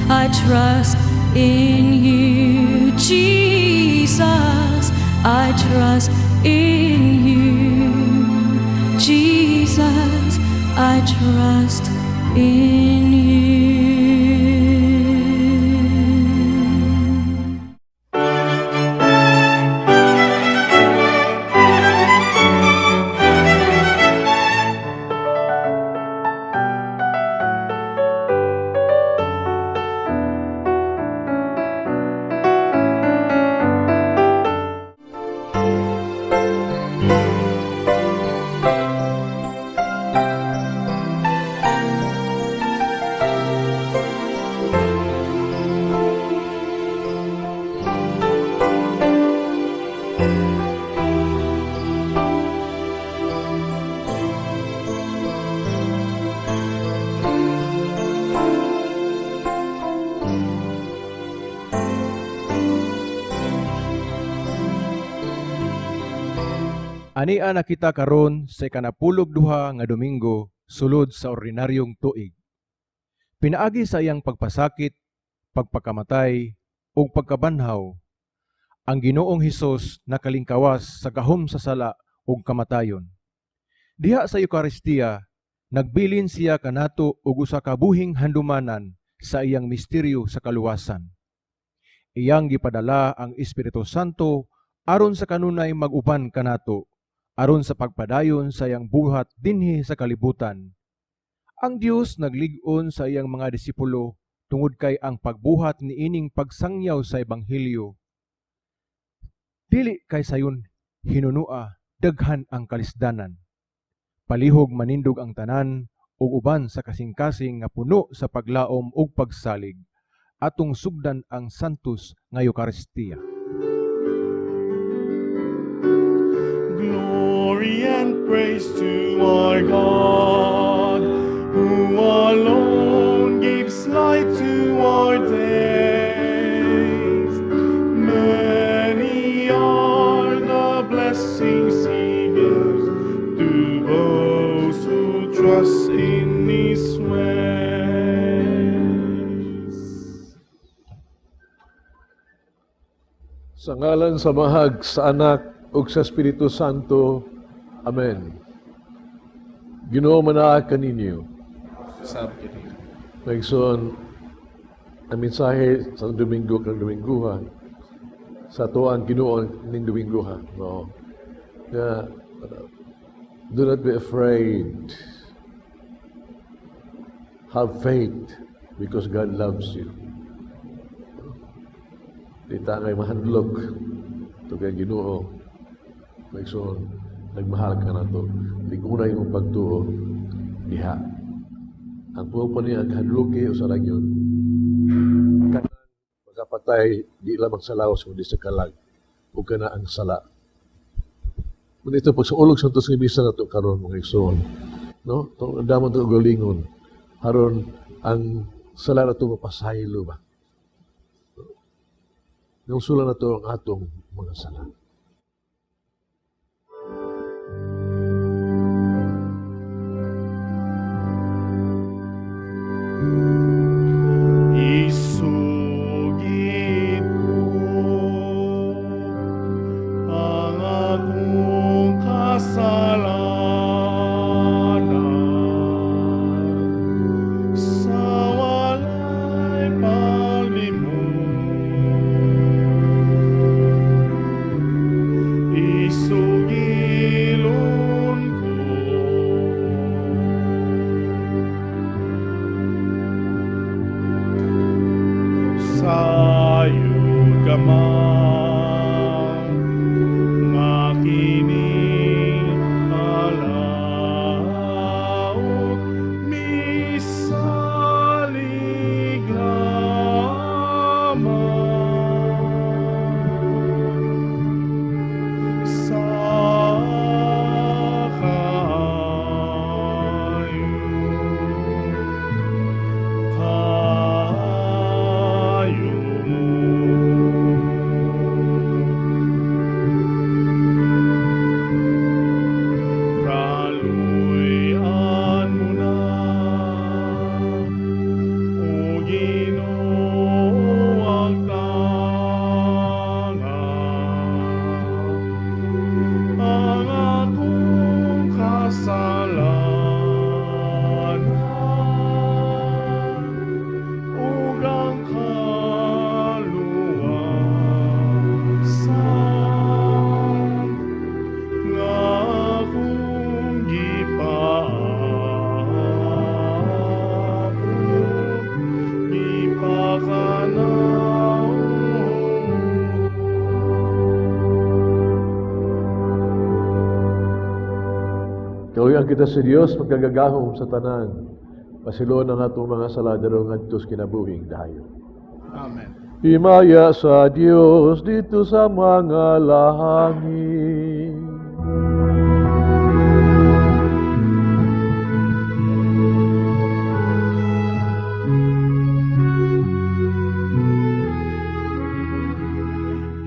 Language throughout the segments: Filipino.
I trust in you, Jesus. I trust in you, Jesus. I trust in you. Ania nakita karon sa ikanapulog duha nga Domingo sulod sa ordinaryong tuig. Pinaagi sa iyang pagpasakit, pagpakamatay, ug pagkabanhaw, ang Ginoong Hesus nakalingkawas sa gahom sa sala ug kamatayon. Diha sa Eucharistia, nagbilin siya kanato og usa ka buhing handumanan sa iyang misteryo sa kaluwasan. Iyang gipadala ang Espiritu Santo aron sa kanunay mag-uban kanato, aron sa pagpadayon sa iyang buhat dinhi sa kalibutan. Ang Dios naglig-on sa iyang mga disipulo tungod kay ang pagbuhat niining pagsangyaw sa Ebanghelyo. Dili kay sayon hinunua, daghan ang kalisdanan. Palihog manindog ang tanan ug uban sa kasing-kasing nga puno sa paglaom ug pagsalig. Atong sugdan ang santos nga Eucharistia. Glory and praise to our God, who alone gives light to our days. Many are the blessings He gives to those who trust in His ways. Sa ngalan sa Mahag, sa Anak, ug sa Espiritu Santo. Amen. Ginoo manaag kaninyo. Maigsoon ang mensahe sa Domingo kang Dominguha sa tuang Ginoo ning Dominguha. No. Do not be afraid. Have faith because God loves you. Di tangay mahandlok to kay Ginoo. Maigsoon, nagmahal ka na to. Ligunay mong pagtuo, diha. Ang puwag pa niya, ang hadluki o sa lagyon. Kanang magkapatay, di lamang sa lawas, kundi sa kalag. O ka na ang sala. Ngunit pag sa ulog sa tos ngibisa na ito karon mga igsoon. No? Ang damang ito galingon. Haron, ang sala na ito mapasaylo ba? Yung sula na ito ang atong mga sala. Isugid ko ang akong kasalanan sa walay paglimot. kasalanan ug ang kaluwasan nga akong gipaabot, gipakanaw. Kaluyan kita sa Dios magkagagahom sa tanan. Pasiloon ang atong mga saladero ngadtos kinabuhing dayon. Amen. Himaya sa Dios dito sa mga lahangin.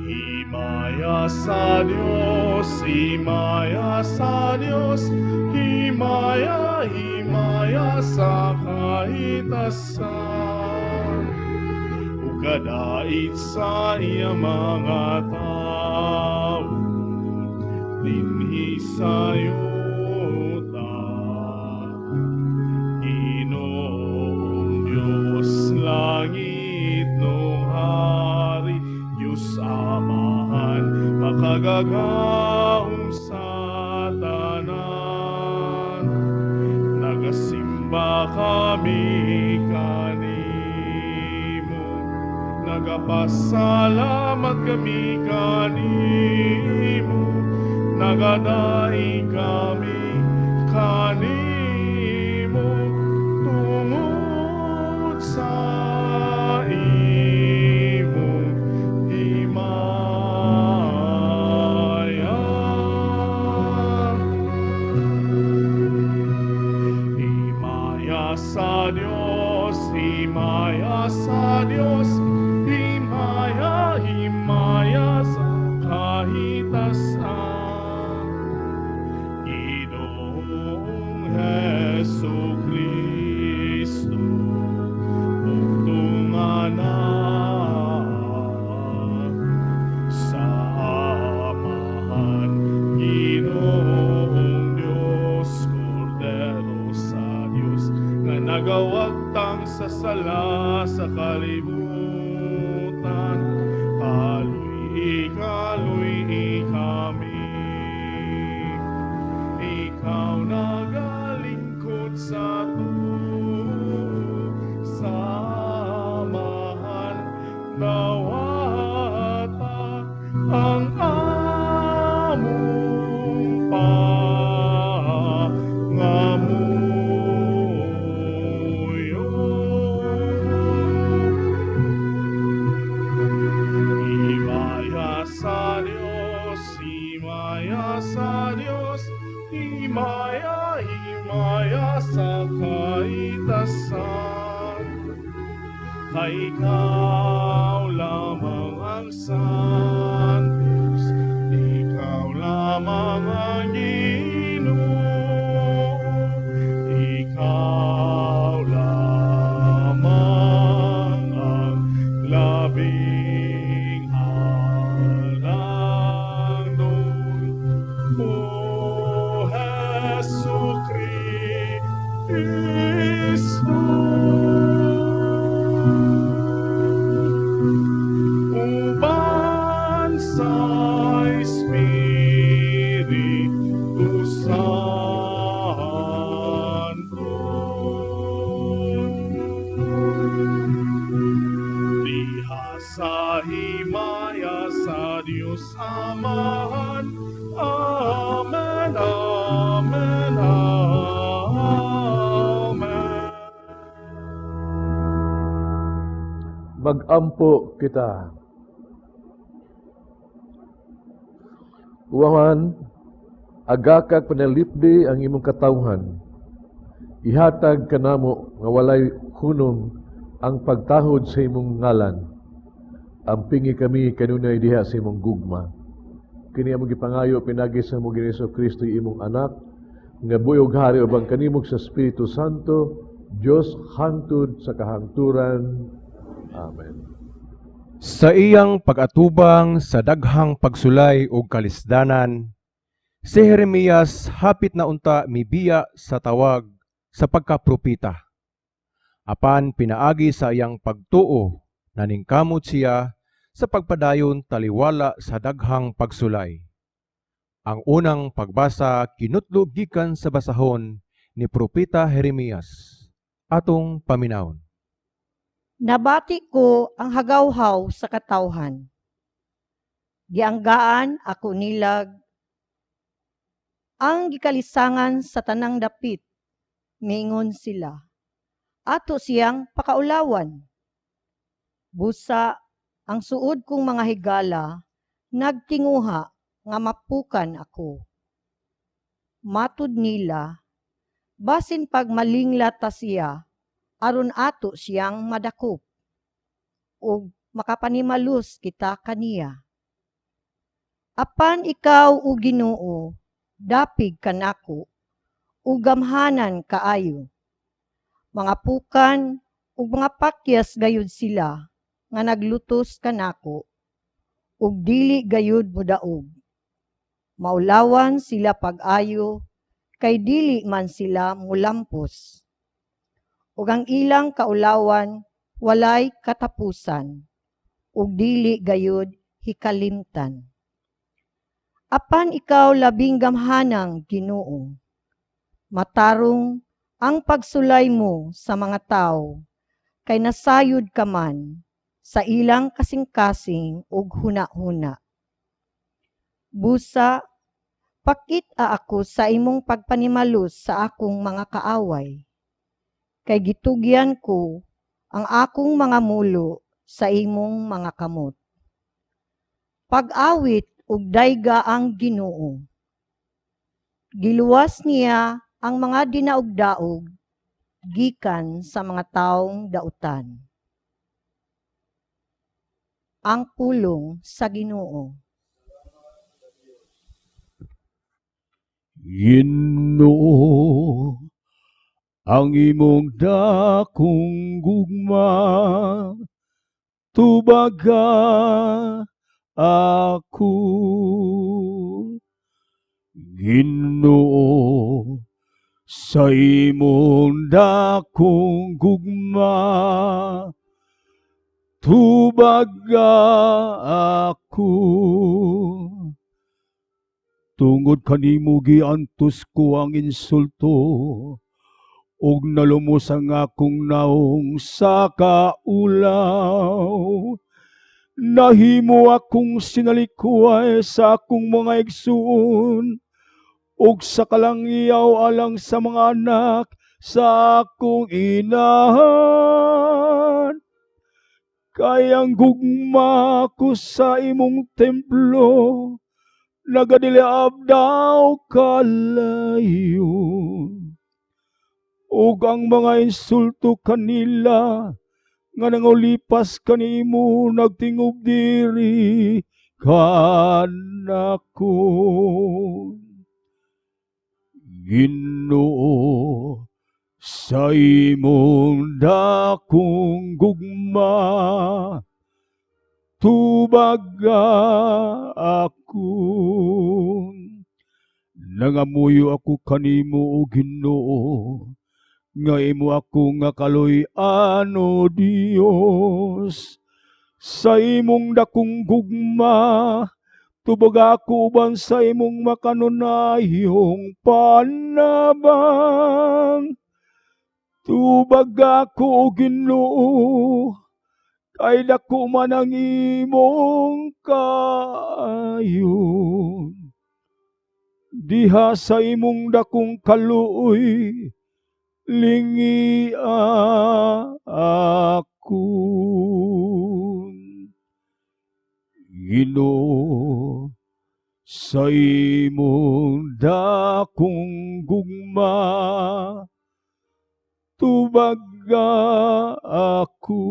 Himaya sa Diyos, himaya sa Diyos, himaya, himaya sa kahitasan. Ug kadait sa iya mga tao, dinhi sa yuta. Ginoong Diyos langit no hari, Diyos Amahan, makagagahom sa tanan. Nagasimba kami kanimo, nagapasalamat kami kanimo, nagadai kami kanimo, tungod sa imong himaya. Himaya sa Diyos, himaya sa Diyos, himaya, himaya sa kahitasan. Ginoong Hesu Kristo, bugtong anak, sa amahan, Ginoong Diyos, Kordero sa Diyos, nga nagawagtang sa sala sa kalibutan, kaluy kami. Ikaw nagalingkod sa tuo, sa amahan, nawata ang among himaya sa Diyos, himaya sa Diyos, himaya, himaya sa kahitasan. Kay ikaw lamang ang Santos, ikaw lamang ang Ginoo, ikaw lamang ang labing halangdon, O Hesu Kristo. Uban sa Espiritu Santo, diha sa himaya sa Diyos Amahan. Amen, amen, amen. Magampo kita. Uwaman, agakag panalipdi ang imong katawhan. Ihatag kanamo nga walay hunong ang pagtahod sa imong ngalan. Ampingi kami kanunay diha sa imong gugma. Kini among gipangayo pinagi sa among Ginoong Kristo imong anak, nga buyog hari ubang kanimog sa Espiritu Santo, Dios hangtod sa kahangturan. Amen. Sa iyang pag-atubang sa daghang pagsulay o kalisdanan, Si Jeremias hapit na unta mibiya sa tawag sa pagkapropita. Apan pinaagi sa iyang pagtuo, naningkamot siya sa pagpadayon taliwala sa daghang pagsulay. Ang unang pagbasa kinutlog gikan sa basahon ni Propeta Jeremias. Atong paminawon. Nabati ko ang hagawhaw sa katawhan. Gianggaan ako nilag ang gikalisangan sa tanang dapit. Mingon sila. Ato siyang pakaulawan. Busa ang suod kong mga higala nagtinguha nga mapukan ako. Matud nila, basin pag malingla ta siya, aron ato siyang madakop. O makapanimalus kita kaniya. Apan ikaw o Ginoo, dapig kanako, ug gamhanan kaayo. Mga pukan ug mga pakyas gayud sila nga naglutos kanako, ug dili gayud mudaog. Maulawan sila pag-ayo, kay dili man sila mulampos. Ug ang ilang kaulawan walay katapusan, ug dili gayud hikalimtan. Apan ikaw labing gamhanang Ginoo, matarong ang pagsulay mo sa mga tao, kay nasayod ka man sa ilang kasing-kasing ug huna-huna. Busa, pakita ako sa imong pagpanimalus sa akong mga kaaway, kay gitugyan ko ang akong mga mulo sa imong mga kamot. Pag-awit ug dayga ang Ginoo. Giluwas niya ang mga dinaog-daog gikan sa mga taong dautan. Ang pulong sa Ginoo. Ginoo, ang imong dakong gugma, tubaga ako. Ginoo, sa imong dakong gugma, tubaga ako. Tungod kanimo giantos ko ang insulto, ug nalumos ang akong naong sa kaulaw. Nahimo akong sinalikuay sa akong mga igsoon, ug sa kalangyaw alang sa mga anak sa akong inahan. Kay ang gugma ko sa imong templo, nagadiliab daw kalayon. Ug ang mga insulto kanila nga nangulipas kanimo nagtingob diri kanako. Ginoo, sa imong dakong gugma, tubaga ako. Nangamuyo ako kanimo o Ginoo, nga imo ako nga kaloy-an o Dios. Sa imong dakong gugma, tubaga ako uban sa imong makanunayong panabang. Tubaga ako o Ginoo, kay dako man ang imong kaayon. Diha sa imong dakong kaluoy, lingia ako. Ginoo, sa imong dakong gugma, tubaga ako.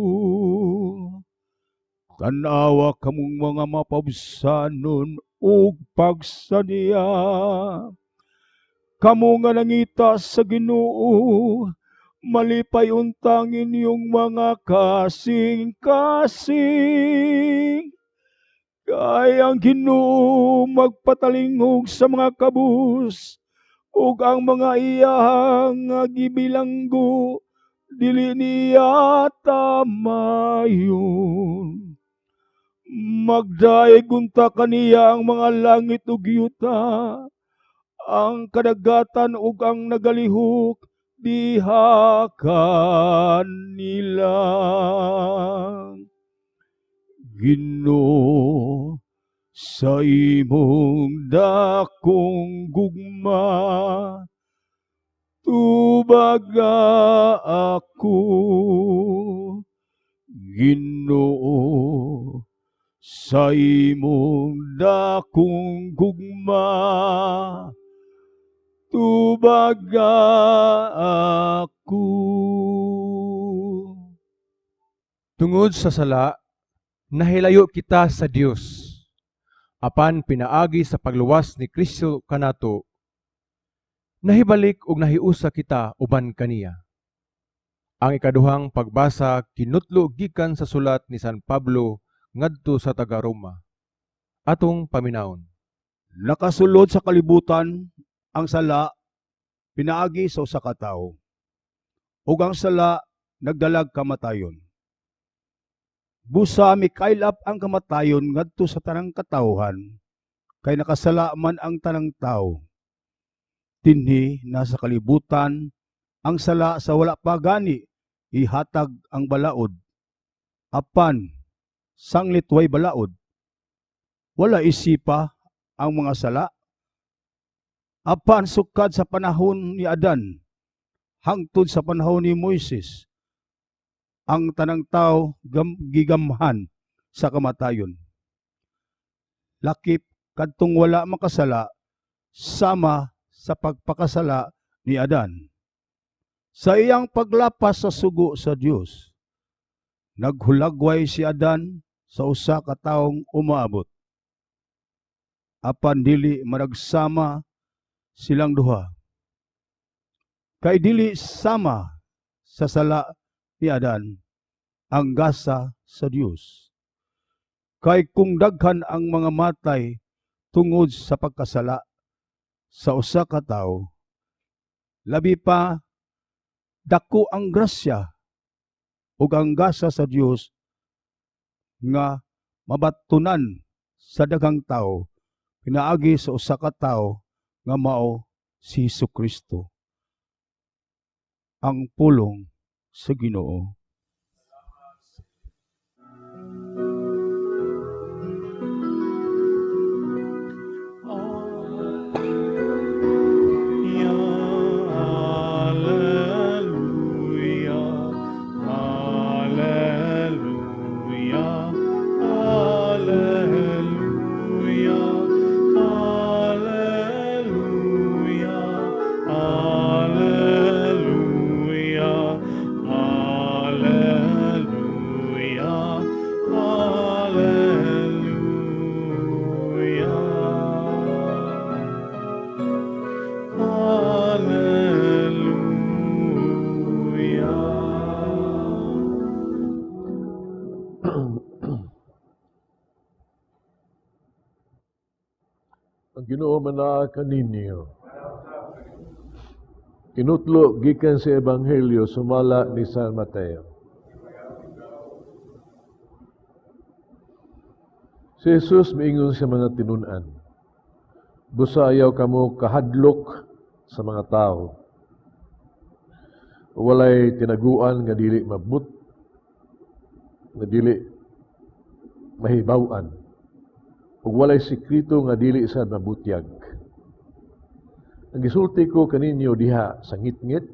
Tanawa kamong mga mapabsanon ug pagsaniya. Kamo nga nangita sa Ginoo, malipay untang inyong mga kasing-kasing. Kay ang Ginoo magpatalingog sa mga kabus, ug ang mga iyang nga gibilanggo dili niya tamayon. Magdaig unta kaniya ang mga langit ug yuta, ang kadagatan ug ang nagalihok diha kanila. Ginoo, sa imong dakong gugma, tubaga ako. Ginoo, sa imong dakong gugma, tubaga ako. Tungod sa sala, nahilayo kita sa Dios. Apan pinaagi sa pagluwas ni Kristo kanato, nahibalik ug nahiusa kita uban kaniya. Ang ikaduhang pagbasa kinutlo gikan sa sulat ni San Pablo ngadto sa taga Roma. Atong paminawon. Nakasulod sa kalibutan ang sala pinaagi sa usa ka tawo, ug ang sala nagdalag kamatayon. Busa mikaylap ang kamatayon ngadto sa tanang katawhan, kay nakasala man ang tanang tawo. Dinhi nasa kalibutan ang sala sa wala pa gani ihatag ang balaod. Apan sanglit way balaod, wala isipa ang mga sala. Apan sukad sa panahon ni Adan hangtod sa panahon ni Moises, ang tanang tao gigamhan sa kamatayon. Lakip kadtong wala makasala sama sa pagpakasala ni Adan. Sa iyang paglapas sa sugo sa Dios, naghulagway si Adan sa usa ka taong umaabot. Apan dili maragsama silang duha. Kay dili sama sa sala ni Adan ang gasa sa Dios. Kay kung daghan ang mga matay tungod sa pagkasala sa usa ka tawo, labi pa dako ang grasya ug ang gasa sa Dios nga mabatunan sa daghang tawo pinaagi sa usa ka tawo nga mao si Jesucristo, ang pulong sa Ginoo. Ang Ginoo manaa kaninyo. Kinutlo gikan sa Ebanghelyo sumala ni San Mateo. Si Jesus miingon sa mga tinunan, busa ayaw kamo kahadlok sa mga tao. Walay tinaguan nga dili mabut, nga dili mahibaw-an, ug walay sikrito nga dili sad mabutyag. Ang gisulti ko kaninyo diha sa ngit-ngit,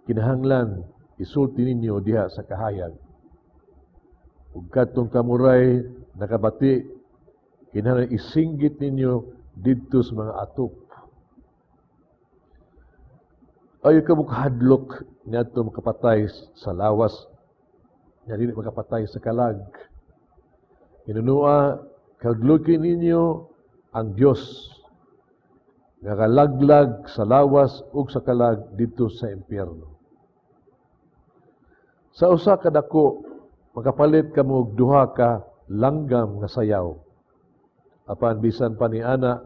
kinahanglan isulti ninyo diha sa kahayag. Ug kadtong kamuray nakabati, kinahanglan isinggit ninyo didto sa mga atop. Ayaw ka mo kahadlok nga ito makapatay sa lawas, nga dili makapatay sa kalag. Inunua, kahadlokin ninyo ang Diyos, nga kalaglag sa lawas ug sa kalag dito sa impyerno. Sa usa ka dako, makapalit ka mo og duha ka langgam nga sayaw. Apan bisan pa ni ana,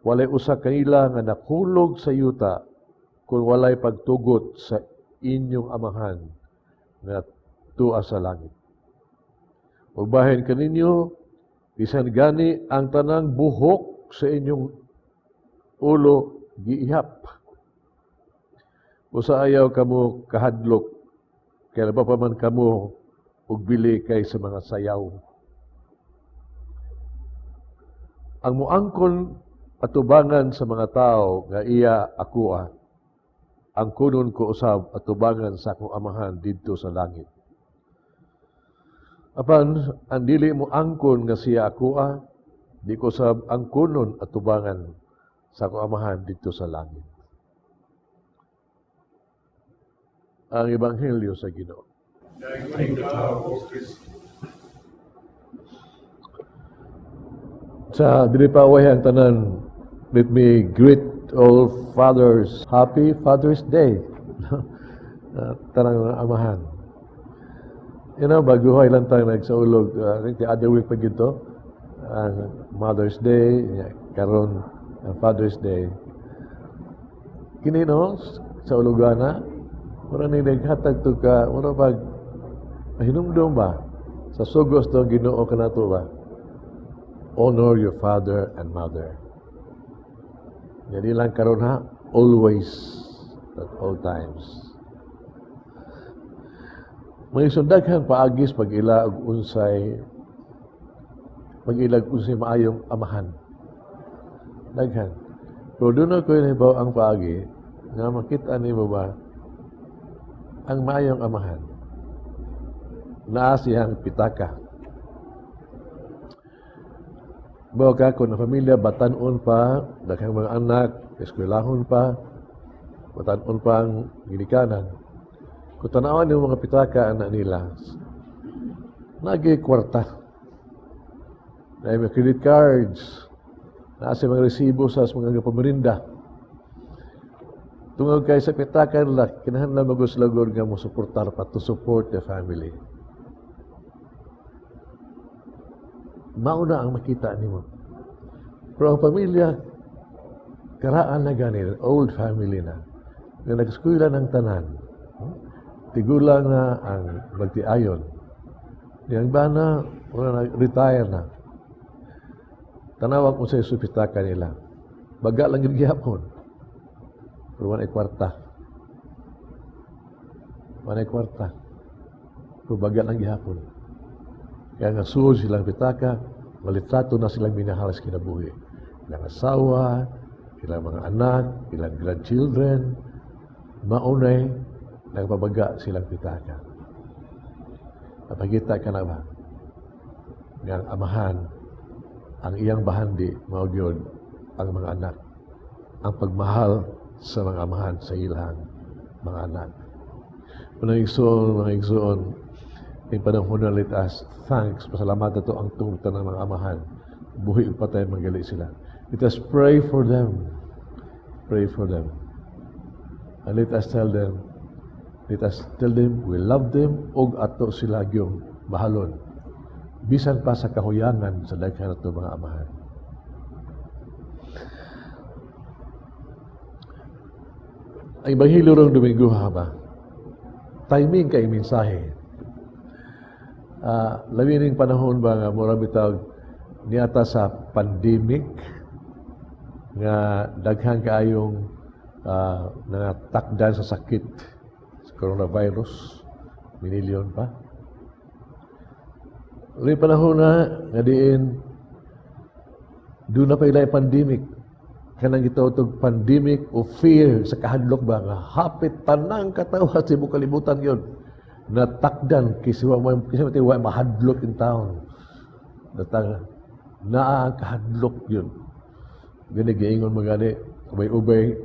walay usa kanila nga nakulog sa yuta kung walay pagtugot sa inyong amahan nga tua sa langit. Ug bahin kaninyo, bisan gani ang tanang buhok sa inyong ulo giihap. Usa ayaw kamo kahadlok, kaya pa man kamo ug bili kay sa mga sayaw. Ang muangkon atubangan sa mga tao nga iya akoa, ang kunon ko usab atubangan sa akong amahan didto sa langit. Apan ang dili mo angkon nga siya akoa, di ko sab ang kunon atubangan sa akong amahan didto sa langit. Ang Ebanghelyo sa Ginoo. Sa dili pa away ang tanan, let me greet all fathers. Happy Father's Day. Tanang amahan. You know, baguhay lang tayo nagsaulog. I think the other week pa gito, ang Mother's Day, karon ang Father's Day. Kini no, sa ulugana, mura ni naghatag to ka, mura pag hinumdum ba? Sa sugos to Ginoo kanato ba? Honor your father and mother. Jadi lang karon ha, always, at all times. May sundaghan paagis pag-ila og unsay pag-ilag unsay maayong amahan. Daghan. Pero doon ko yun ang paagi nga makita nimo ba ang maayong amahan. Naa siyang pitaka. Bawa ka kung na pamilya, batanon pa, daghang mga anak, eskwelahon pa, batanon pa ang ginikanan. Kung tanawan yung mga pitaka anak nila, nagi kwarta. Na may credit cards, naasa mga resibo sa mga pamerinda. Tungod kay sa pitaka nila, kinahanglan maguslagor nga mo suportar pa to support the family. Mauna ang makita nimo. Pero ang pamilya, karaan na ganin, old family na, nga nag-eskwela ng tanan, tigulang na ang magtiayon. Yang bana, wala na-retire na. Tanawag ko sa supitaka nila. Baga lang yung gihapon. Pero wanay kwarta. Wanay kwarta. Pero baga lang gihapon. Kaya nga suod silang pitaka, malitrato na silang minahal sa kinabuhi. Ilang asawa, ilang mga anak, ilang grandchildren, maunay, nagpabaga silang pitaka. Napagita ka na ba? Nga amahan, ang iyang bahandi, maugyod, ang mga anak. Ang pagmahal sa mga amahan sa ilang mga anak. Mga igsoon, yung panahon na let us thanks, pasalamat ito ang tungkol ng mga amahan. Buhi pa tayo magali sila. Let us pray for them. Pray for them. And let us tell them we love them og ato sila gyung bahalon. Bisan pa sa kahuyangan sa daghan nato mga amahan. Ang Ebanghelyo rong Domingo ba? Timing kay mensahe. Labi ning panahon ba nga mura bitag niata sa pandemic nga daghan kaayong nangatakdan sa sakit sa coronavirus, minilyon pa. Labi panahon na nga diin doon na pa ilay pandemic. Kanang gitawag pandemic o fear sa kahadlok ba nga hapit tanang katawa sa ibang kalibutan yun. Natakdan kasi wa mahadlok in town. Datang naa ang kahadlok yun. Gani giingon magani ubay-ubay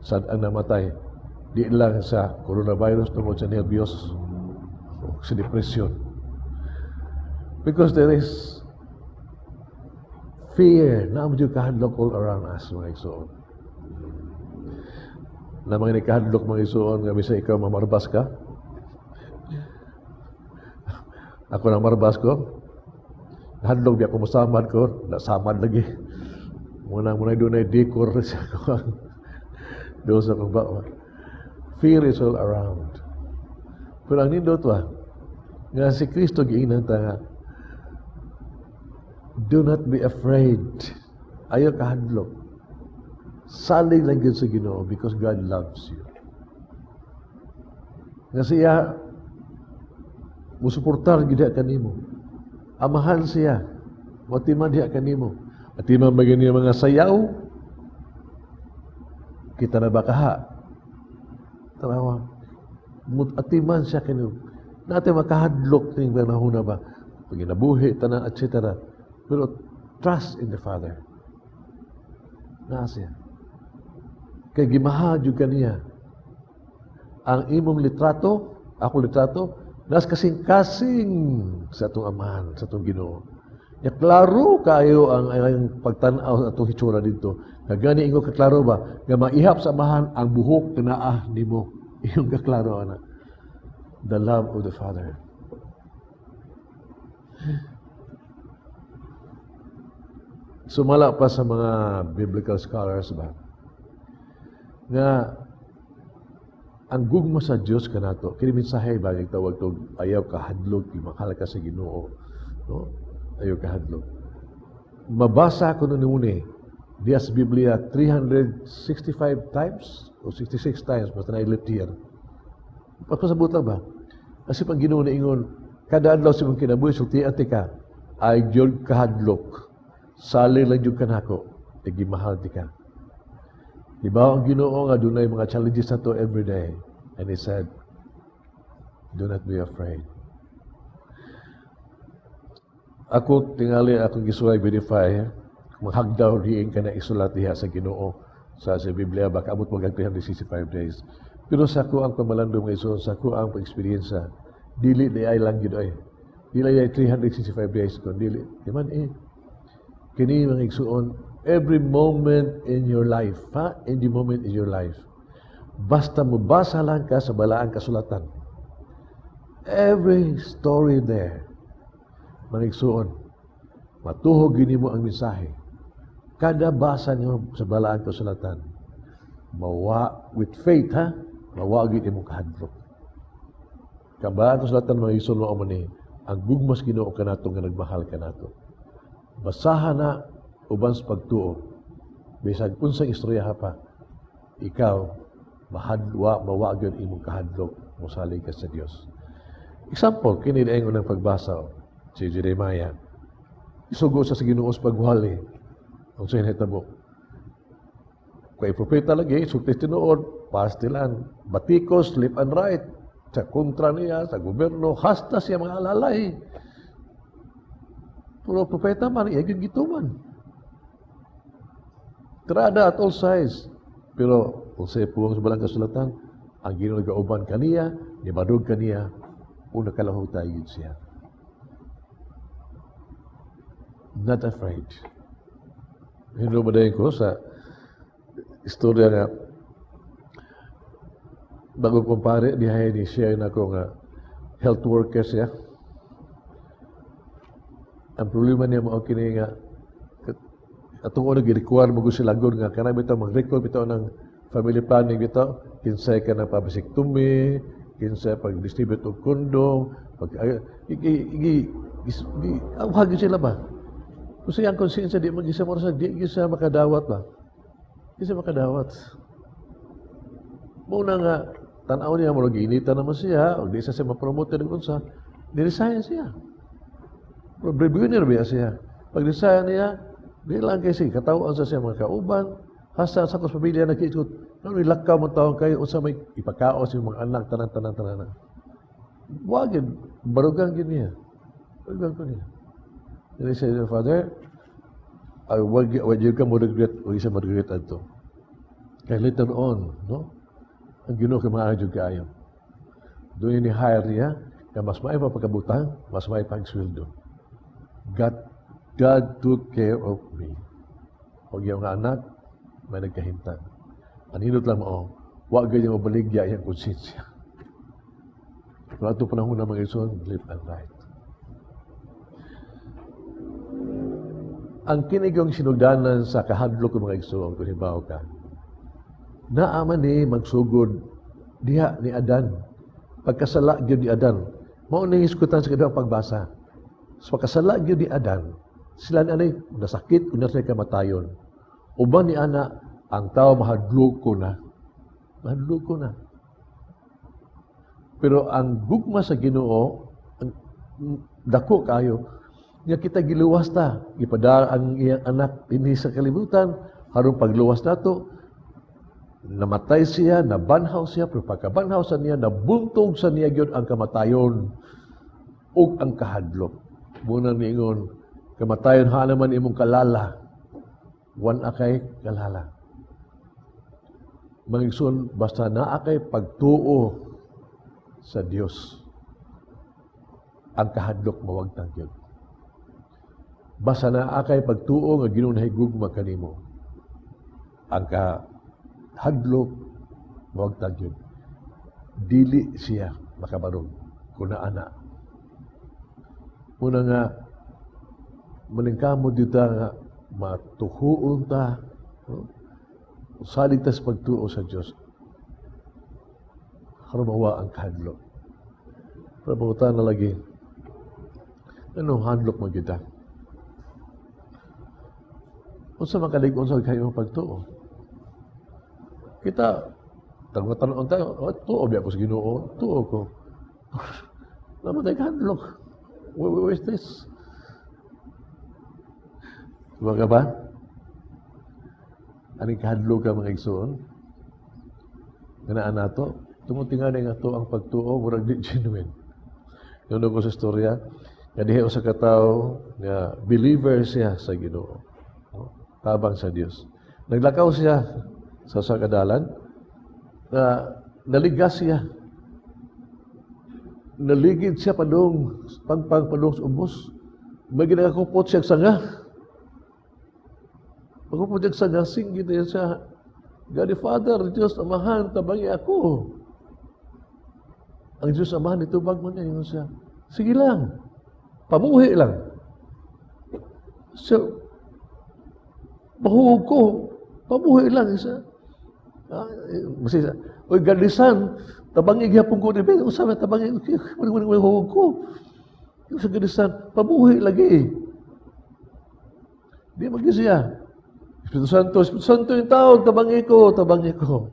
sad ang namatay. Di lang sa coronavirus tungod sa nervyos o sa depression. Because there is fear na medyo kahadlok all around us, mga igsoon. Na mga kahadlok mga igsoon, nga bisa ikaw mamarbas ka. Ako na marbas ko. Handog biya ko masamad ko, nasamad lagi. Muna doon ay decor siya ko. Doon sa kong bawa. Fear is all around. Pero ang nindot ba, nga si Kristo giingnan ta nga, do not be afraid. Ayaw kahadlok. Salig lang yun sa Ginoo because God loves you. Nga siya, musuportar gid kanimo. Amahan siya. Matiman diha kanimo. Matiman magini mga sayaw. Kita na bakaha. Tarawa. Atiman siya kanimo. Natin makahadlok ning panahon ba. Pag inabuhi tanan etc. Pero trust in the Father. Na siya. Kay gimahal jud kaniya. Ang imong litrato, ako litrato, nas kasing-kasing sa atong amahan, sa atong Ginoo. Ya klaro kayo ang pagtan-aw sa atong hitsura dito. Nga gani ingo kaklaro ba nga maihap sa amahan ang buhok tinaa nimo. Iyong kaklaro ana. The love of the Father. Sumala pa sa mga biblical scholars ba nga ang gugma sa Dios kanato kini mensahe ba yung tawag to ayaw kahadlok mahal ka sa Ginoo, no? Ayaw kahadlok. Mabasa ko nun ni diya sa Biblia 365 times o 66 times basta na-ilit here. Pagpasabot lang ba? Kasi pag Ginoo na ingon kada adlaw sa mong kinabuhi sultian ti ka ay jud kahadlok. Sali lang jud kanako igimahal ti ka. Diba ang Ginoo nga dunay mga challenges na to every day. And He said, do not be afraid. Ako tingali akong gisuway verify maghagdaw diin ka na isulat diha sa Ginoo sa Biblia baka abot mag 365 days. Pero sa ko ang pamalandong nga ison, sa ko ang pag-experience dili di ay lang gid ay. Dili ay 365 days kun dili. Di man kini mga igsuon every moment in your life, ha? In the moment in your life. Basta mabasa lang ka sa balaang kasulatan. Every story there. Manigsuon. Matuhog gini mo ang mensahe. Kada basa niyo sa balaang kasulatan. With faith, ha? Mawagin imong kahadlok. Kabalaang kasulatan mga igsuon mo ni ang gugmas Ginoo kanato nga nagmahal kanato. Basahan na uban sa pagtuo. Bisag unsang istorya pa, ikaw mawagyon imong kahadlok mosalig ka sa Dios. Example, kini dayon unang pagbasa si Jeremiah. Isugo sa Ginoo sa pagwali. Ang sa hinitabo. Kay propeta lagi, sulti tinuod, pastilan, batikos, left and right, sa kontra niya, sa gobyerno, hasta siya mga alalay. Pero propeta man, iyagin gituman. Trada at all sides. Pero kung sa puwang sa balang kasulatan, ang Ginoo gauban kaniya, nibadog kaniya, una kalahutay yun siya. Not afraid. Hindi mo dahin ko sa istorya nga bago kumpare, dihay ni share na ko nga health worker siya. Ang problema niya mo kini nga atong una gi-require mo sila gud nga kana bitaw mag-record bitaw ng family planning bitaw kinsay ka na pabisiktomy, kinsay pag-distribute og kondom, awag sila ba? Kasi ang konsensya di mag-isa mo sa di gisa makadawat ba? Gisa makadawat. Muna nga tan-aw niya mo giinitan naman siya og di siya ma-promote ng unsa, ni-resign siya. Pero breadwinner ba siya? Pag-resign niya, di lang kasi katawaan sa siya mga kauban, hasta sa kus pamilya nagkiikot, nung nilakaw mo taong kayo, unsa may ipakao sa mga anak, tanan. Wagin, barugang niya. Barugang ko niya. And he said, Father, wag you ka mo regret, o isa mo regret ato. Kaya later on, no? Ang Ginoo kay maayod kayo. Doon ni hire niya, na mas may pagkabutang, mas may pagsweldo. God took care of me. Huwag yung anak, may nagkahintang. Aninot lang mo, huwag ganyan mabaligya yung konsensya. Pero ito panahon na mga ison, left and right. ang kinigong sinugdanan sa kahadlok ng mga igsoon, kung hibaw ka, naaman ni magsugod diha ni Adan. Pagkasala gyud ni Adan, mao ning iskutan sa kadang pagbasa. Sa pagkasala gyud ni Adan, sila nanay nasakit ug nasay kamatayon. Uban ni ana ang tao mahadlok ko na. Mahadlok ko na. Pero ang gugma sa Ginoo, ang dako kayo, nga kita giluwas ta, ipadara ang iyang anak dinhi sa kalibutan, harong pagluwas nato, namatay siya, nabanhaw siya, pero pagkabanhaw sa niya, nabuntog sa niya gyud ang kamatayon ug ang kahadlok. Muna niingon, kamatayon ha naman imong kalala, wan akay kalala. Mangigsoon, basta naa kay pagtuo sa Dios, ang kahadlok mawagtang gyud. Basta naa kay pagtuo nga Ginoo nahigugma kanimo, ang kahadlok mawagtang gyud. Dili siya makabarog kuna ana. Muna nga maningkamot dito nga matuhuon ta, salig ta sa pagtuo sa Dios. Harumawa ang kahadlok. Prabutan na lagi. Anong hadlok mo kita? Unsa makalig-on sa kayo pagtuo? Kita tanong tayo, tuo biya ko sa Ginoo, tuo ko. Namatay kahadlok. Where is this? Diba ka ba? Aning kahadlok ka mga igsoon? Ganaan nato? Tumutingan nga to ang pagtuo, murag di genuine. Yung ko sa istorya, nga dihe sa katao, nga believer siya sa Ginoo. Tabang sa Dios. Naglakaw siya sa kadalan, na naligas siya. Naligid siya padung, padung sa ubos. May ginagakupot siya sanga. Pagkupot siya sanga, singgit niya siya, God the Father, Diyos Amahan, tabangi ako. Ang Diyos Amahan, itubag mo niya, yun siya. Sige lang, pamuhi lang. So, mahuhog ko, pamuhi lang isa. Masisa, oy galisan, tabangi gyapon ko ni Ben, usama tabangi, mahuhog ko. Yung sa galisan, pamuhi lagi. Di magi siya. Espiritu Santo yung tao, tabangi ko, tabangi ko.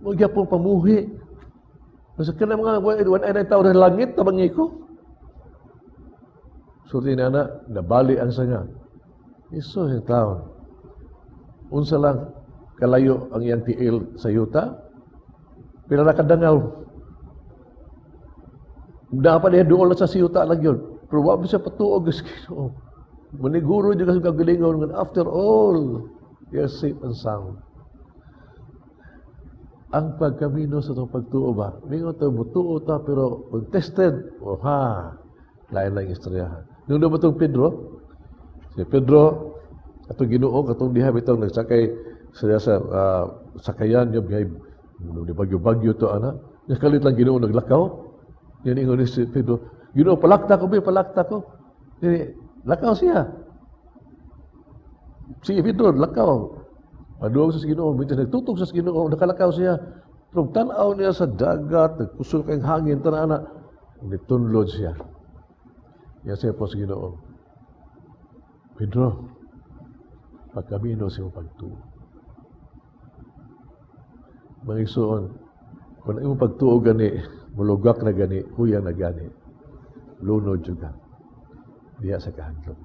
Magyapon pamuhi. Masa ka na mga one ay tao na langit, tabangi ko. Surti na nabali ang sanga. Iso yung tao. Unsa lang kalayo ang iyang tiil sa yuta, pila na kadangaw. Dapat niya doon sa siyuta lang yun. Pero wala siya patuog sa Ginoo. Maniguro niya kasi kagalingon. After all, you're safe and sound. Ang pagkamino sa itong pagtuo ba? Mingo ito, mutuo ta, pero when tested, lain-lain istoryahan. Nung na ba itong Pedro? Si Pedro, atong Ginoo, katong diha bitong nagsakay sa sakayan niya bihay di bagyo-bagyo to ana. Nakalit lang Ginoo naglakaw. Yan ingon si Pedro, Ginoo palakta ko. Dili lakaw siya. Si Pedro lakaw. Paduong sa Ginoo, minsan nagtutok sa Ginoo, nakalakaw siya. Pero tan-aw niya sa dagat, nagkusog kang hangin tanana, nitunlod siya. Yan siya po sa Ginoo. Pedro, pagkamino siya pagtuo. Mga igsoon, kung ang pagtuo gani, mulugak na gani, huyang na gani, lunod juga. Diya sa kahadlok.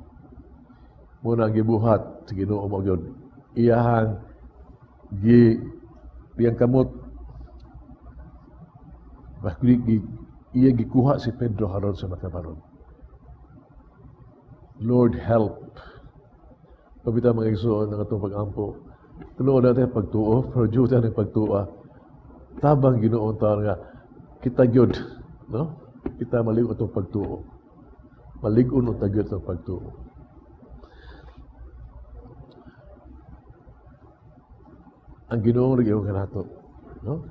Muna ang gibuhat sa Ginoo mo yun, iyahang iyang kamot, iya gikuha si Pedro haron sa makabaron. Lord, help. Pabita mga igsoon ng atong pag-ampo. Tunoon natin pagtuo, pero diyos natin pagtuo. Tabang Ginoon taon nga, kita gyud, no? Kita maligon itong pagtuo. Maligon ang tagyod itong pagtuo. Ang Ginoong nagyong kanato, no?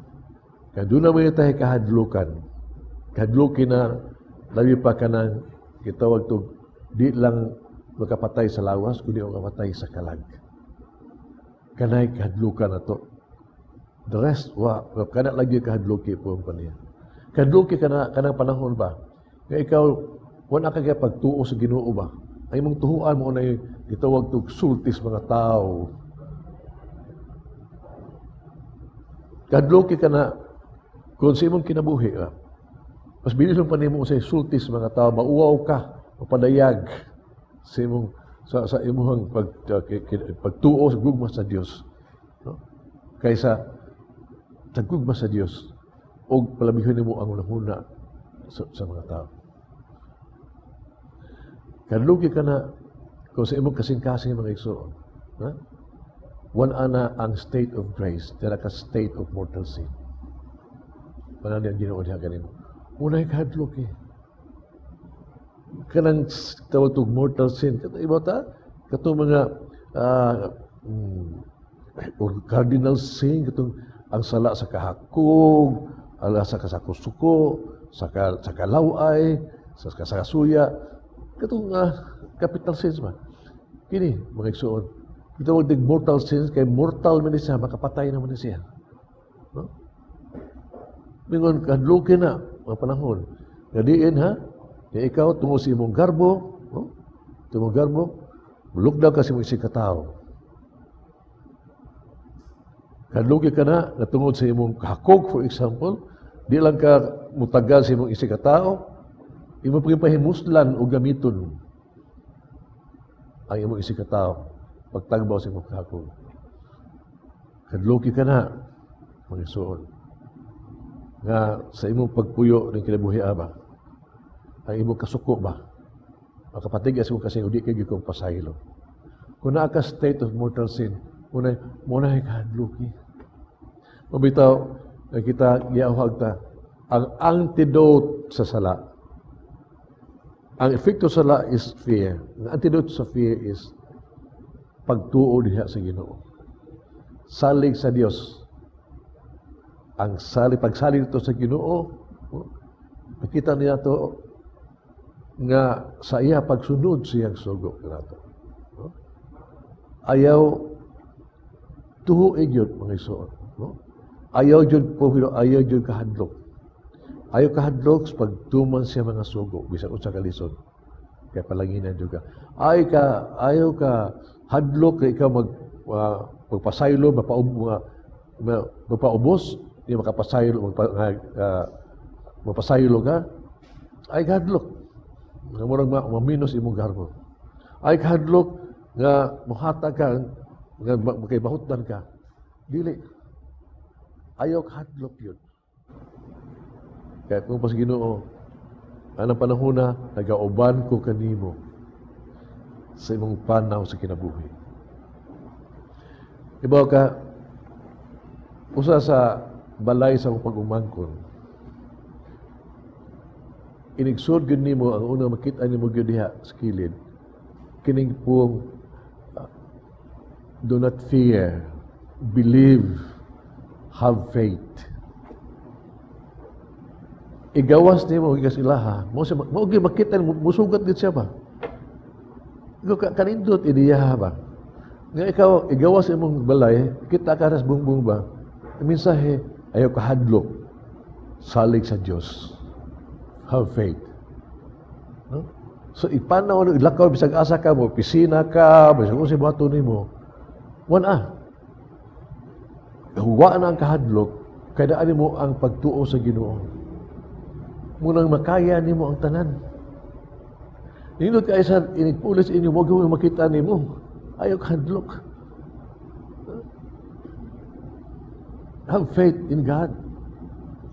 Kaya doon naman yung tayo kahadlukan. Kahadlukin na, labi pa ka na, kitawag to, di lang makapatay sa lawas, kundi makapatay sa kalag. Kanay kahadlukan na to. The rest, kana lagi kahadluki po ang paniya. Kahadluki kanang panahon ba? Nga ikaw, wala ka kaya pagtuo sa Ginoo ba? Ay mong tuhuan mo na gitawag to sultis mga tao. Kahadluki ka na kung sa imong kinabuhi ka. Mas bilis mo pa nimo sa sultis mga tao, mauwaw ka, mapadayag sa imong sa imong pagtuo sa gugma sa Dios. No? Kaysa sa gugma sa Dios o palabihon nimo ang unahuna sa mga tao. Kadlugi ka na kung sa imong kasing-kasing mga igsoon. Ha? One ana ang state of grace, tira ka state of mortal sin. Panani ang Ginoo diha kanimo. Unay kahadlok kanang tawag to mortal sin. Iba ta? Katong mga cardinal sin, katong ang sala sa kahakog, ala sa kasakusuko, sa kalaway, sa kasasuya, katong capital sins ba? Kini, mga igsoon. Ito wag mortal sins, kay mortal man siya, makapatay naman siya. No? Mingon, kadlukin na, mga panahon. Gadiin ha, kaya ikaw, tungo sa imong garbo, no? Imong garbo, bulugdaw ka sa imong isikatao. Kadlugi ka na, natungod sa imong hakog, for example, di lang ka mutagal sa imong isikatao, imong pagipahimuslan o gamiton ang imong isikatao, pagtagbaw sa imong hakog. Kadlugi ka na, mga isuon, nga sa imong pagpuyo ng kinabuhi ba, ang imong kasuko ba, makapatigas mo kasi hindi kayo kong pasaylo. Kung naa ka state of mortal sin, muna kahadluki. Mabitaw, kita giawhag ta, ang antidote sa sala. Ang epekto sa sala is fear. Ang antidote sa fear is pagtuo diha sa Ginoo. Salig sa Dios. Ang pagsalig dito sa Ginoo, makita niya to nga sa iya pagsunod siyang sugo nato. Ayaw tuhuig yun, mga isuon. No? Ayaw yun po, ayaw yun kahadlok. Ayaw kahadlok sa pagtuman siya mga sugo, bisag unsa kalisod. Kaya palanginan juga. Ayaw ka hadlok kay ikaw magpasaylo, magpaubos, hindi makapasaylo, magpasaylo ka. Ay kahadlok. Nga murag maminos imong garbo. Ay kahadlok nga muhatag ka, nga makaibahutan ka. Dili. Ayaw kahadlok yun. Kaya kung pas Ginoo, anong panahon na nagauban ko kanimo sa imong panaw sa kinabuhi. Ibaw ka, usa sa balay sa mong pag-umangkon, inigsod yun nimo, ang unang makita nimo yun diha sa kilid, kining pong do not fear, believe, have faith. Igawas nimo ikas ilaha, mo makita nimo musugat gid siya ba? Ikaw kanindot idiya ba? Nga ikaw igawas imong balay, kita ka ras bungbong ba? Ang mensahe ayaw kahadlok. Salig sa Dios. Have faith. No? So ipanaw ilakaw bisag asa ka mo, pisina ka, bisag unsay buhaton nimo. Huwag na ang kahadlok, kaya daan mo ang pagtuo sa Ginoo. Munang makaya nimo ang tanan. Nindot ka isa, inigpulis inyo, huwag mo makita nimo. Ayaw kahadlok. Have faith in God.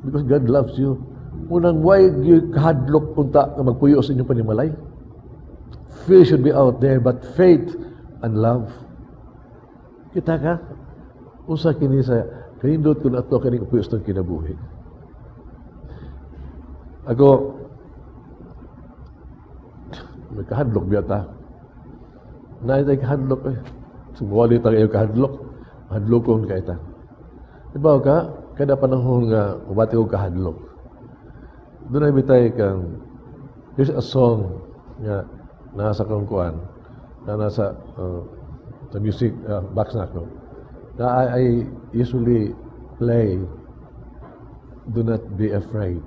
Because God loves you. Munang why you kahadlok punta na magpuyo sa inyong panimalay. Fear should be out there, but faith and love. Kita ka? Usa kini sa kanindot ko na ito kaning upuyos ng kinabuhi. Ako, may kahadlok biyata. Naitay kahadlok eh. Sumuwali tayo kahadlok. Hadlok kong kaita. Ibaw ka, kada panahon nga ubati ko kahadlok. Doon ay bitay kang, there's a song nga nasa kong kuan. na nasa sa music box na ako. Na I usually play Do Not Be Afraid.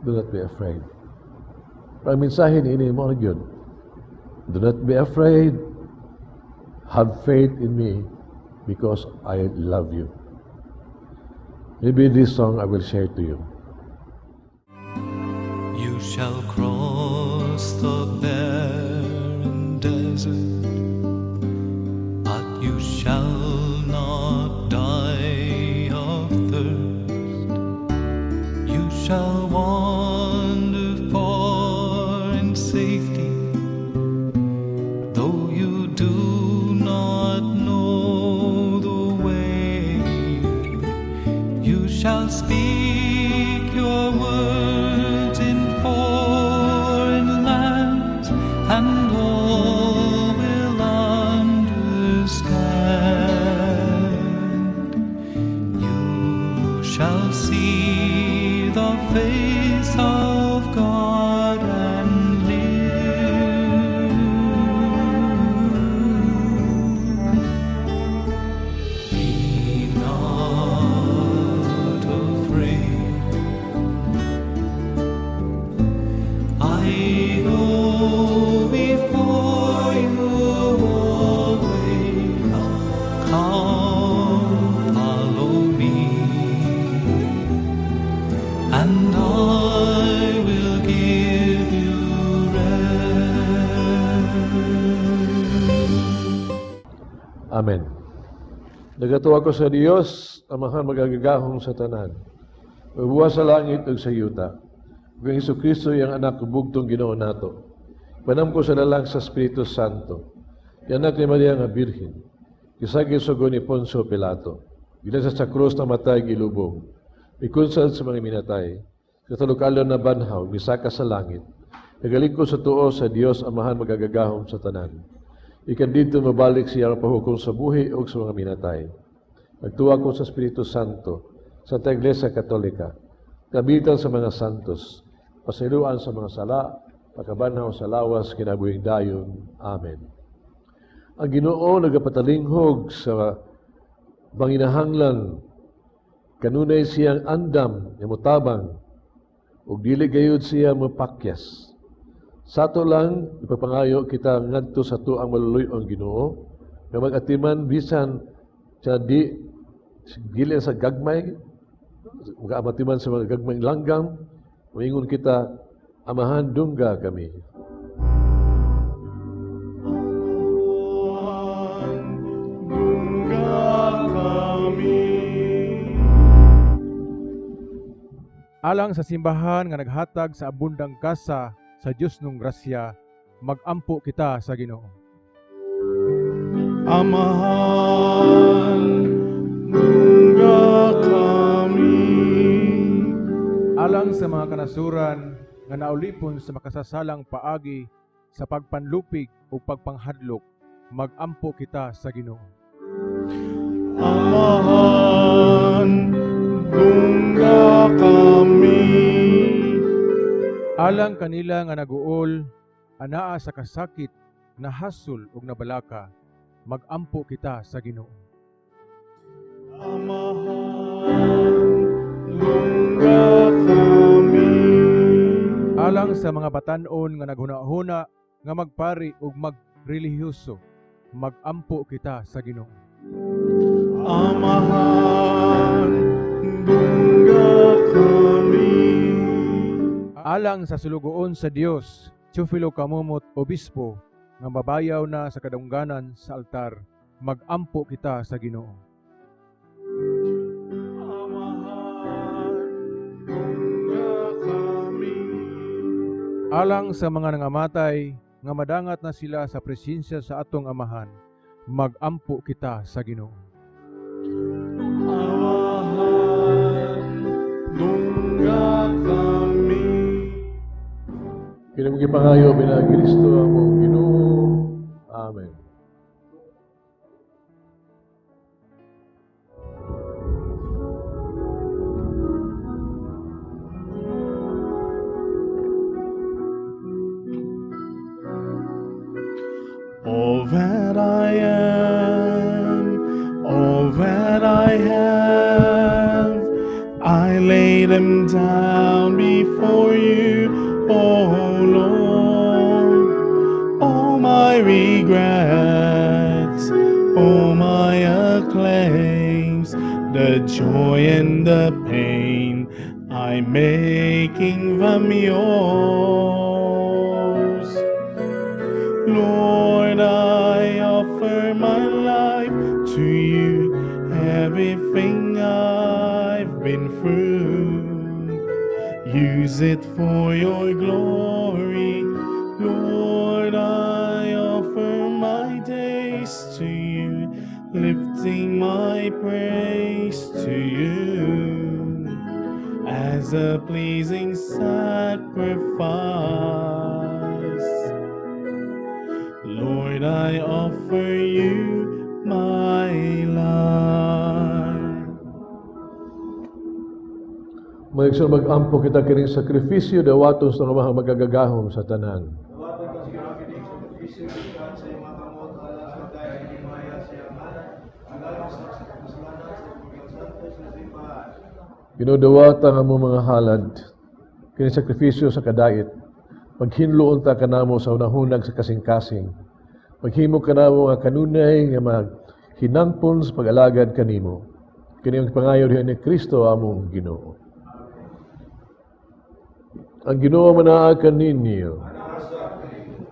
Do not be afraid. Pero ang mensahe ini mo na yun. Do not be afraid. Have faith in me because I love you. Maybe this song I will share to you. You shall cross the barren desert, but you shall not die of thirst. You shall wander far in safety, though you do not know the way. You shall speak your words in foreign lands, and all will understand. You shall see the face of God and live. Be not afraid. I go before you always. Come, follow me, and I will give you rest. Amen. Nagatuwa ko sa Dios, Amahan magagagahong sa tanan. Mabuha sa langit ug sa yuta. Kung Hesus Kristo yung anak bugtong Ginoo nato. Panam ko sa lalang sa Espiritu Santo. Yung anak ni Maria nga Birhen. Kisagi sugo ni Poncio Pilato. Gila sa krus na matay gilubong. Mikunsad sa mga minatay. Sa talukalon na banhaw, misaka sa langit. Nagaling ko sa tuo sa Dios, Amahan magagagahong sa tanan. Ikan dito mabalik siya ang pahukom sa buhi o sa mga minatay. Nagtuwa ko sa Espiritu Santo, sa Iglesia Katolika, kabitan sa mga santos, pasiluan sa mga sala, pagkabanhaw sa lawas, kinabuhing dayon. Amen. Ang Ginoo nagapatalinghog sa banginahanglan, kanunay siyang andam, mutabang, ug dili gayud siya mapakyas. Sa ato lang, ipapangayo kita ngadto sa tuang maluluy ang Ginoo, nga mag-atiman bisan sa dili sa gagmay, mag-amatiman sa mga gagmay langgam, maingon kita, Amahan dungga kami. Alang sa simbahan nga naghatag sa abundang kasa sa Dios nung grasya, magampo kita sa Ginoo. Amahan, dungga kami. Alang sa mga kanasuran nga naulipon sa makasasalang paagi sa pagpanlupig o pagpanghadlok, magampo kita sa Ginoo. Amahan, dungga kami. Alang kanila nga naguol, anaa sa kasakit, nahasol ug nabalaka, magampo kita sa Ginoo. Amahan, dungga kami. Alang sa mga batan-on nga naghuna-huna nga magpari ug magrelihiyoso, magampo kita sa Ginoo. Amahan, dungga kami. Alang sa sulugoon sa Dios, Teofilo Kamumot, Obispo, nga mabayaw na sa kadungganan sa altar, magampo kita sa Ginoo. Amahan, dungga kami. Alang sa mga nangamatay, nga madangat na sila sa presensya sa atong Amahan, magampo kita sa Ginoo. Amahan, dungga kami. Kinamugi pangayo, binag Kristo among Ginoo. Amen. O lay them down before you, oh Lord. All my regrets, all my acclaims, the joy and the pain I'm making them yours. Lord, I offer my life to you, everything I've been through. Use it for your glory. Lord, I offer my days to you, lifting my praise to you as a pleasing sacrifice. Lord, I offer you my life. Maigsoon mag-ampo kita kining sakripisyo dawaton sa mga magagagahom sa tanan. Ginudawata nga mo mga halad, kining sakripisyo sa kadait, maghinloon ta kanamo sa unahunag sa kasing-kasing, maghimo kanamo nga kanunay nga maghinangpon sa pag-alagad kanimo, kining pangayo diha ni Kristo among Ginoo. Ang Ginoo manaakan ninyo,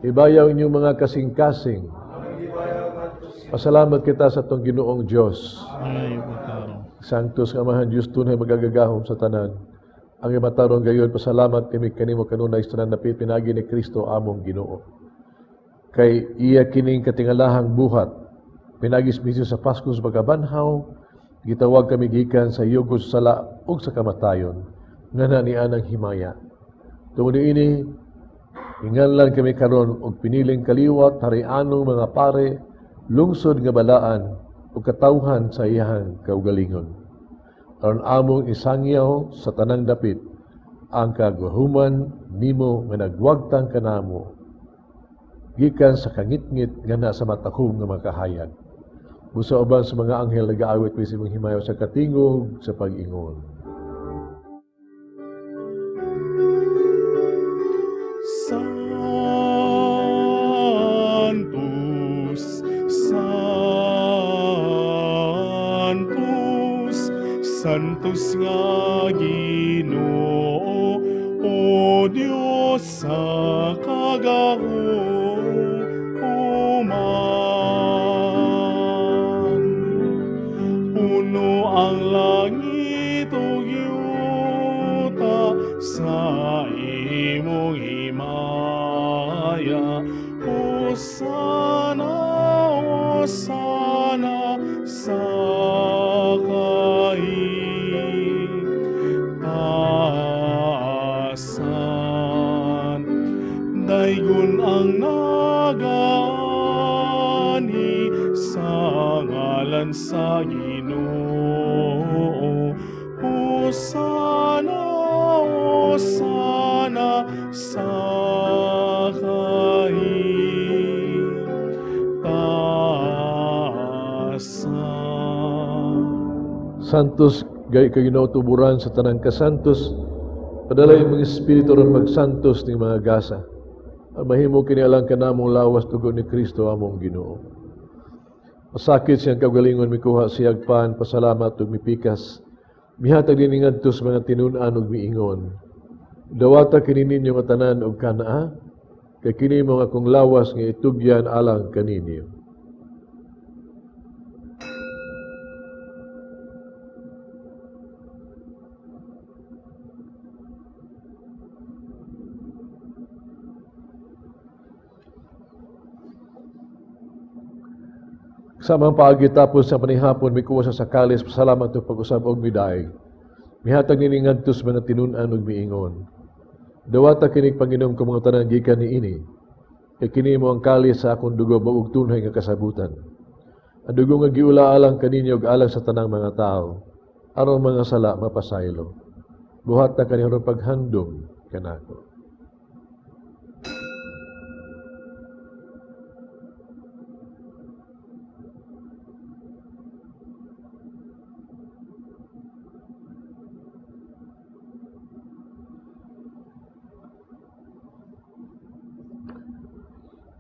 ibayaw inyong mga kasing-kasing, pasalamat kita sa itong Ginoong Diyos. Ay, pagkaro. Sanctus nga Amahan Diyos tunay magagagahom sa tanan. Ang imatarong gayon, pasalamat kami kanimo kanunay sa tanan na pinagi ni Kristo among Ginoo. Kay iya kining katingalahang buhat, pinagis misyo sa Pasko sa pagkabanhaw, gitawag kami gikan sa yugos sala ug sa kamatayon, nga nanian ang himaya. Tungod ini, hinganlan kami karon og piniling kaliwat, harianong mga pare, lungsod nga balaan, o katawhan sa iyahang kaugalingon. Aron among isangyaw sa tanang dapit, ang kagwahuman nimo nga nagwagtang kanamo, gikan sa kangitngit nga na sa matakom nga makahayag. Busa uban sa mga anghel nag-aawit sa imong himayaw sa katingog sa pag-ingon. Sanctus, Sanctus, Sanctus nga Ginoo, o Diyos sa kagahuman. Puno ang langit ug yuta sa imong himaya. Hosana, Hosana sa kaitaasan. Daygon ang nagaani sa ngalan sa Ginoo. Hosana, Hosana sa kaitaasan. Santos, gay ka Ginoo tuburan sa tanang kasantos, padalay mga espiritu ron magsantos ng mga gasa. Ang mahimo kini alang kanamong lawas tugon ni Kristo among Ginoo. Pasakit siyang kaugalingon mikuha siyag pan, pasalamat ug mipikas. Mihatag din ngadto sa mga tinun-an ug miingon. Dawata kini ninyo nga tanan og kanaa, kay kini mo akong lawas nga itugyan alang kaninyo. Samang paagi tapos sa panihapon, may kuha sa sakalis, pasalamat ug pag-usab og midaig. Mihatag nini ngadto sa mga tinun-an ug miingon. Dawata kinig Panginom ko mga tanan gikan niini. Kay kini mo ang kalis sa akong dugo ug tunay nga kasabutan. Ang dugo nga giula alang kaninyo ug alang sa tanang mga tao, aron mga sala mapasaylo. Buhat na kanilang paghandom kanako.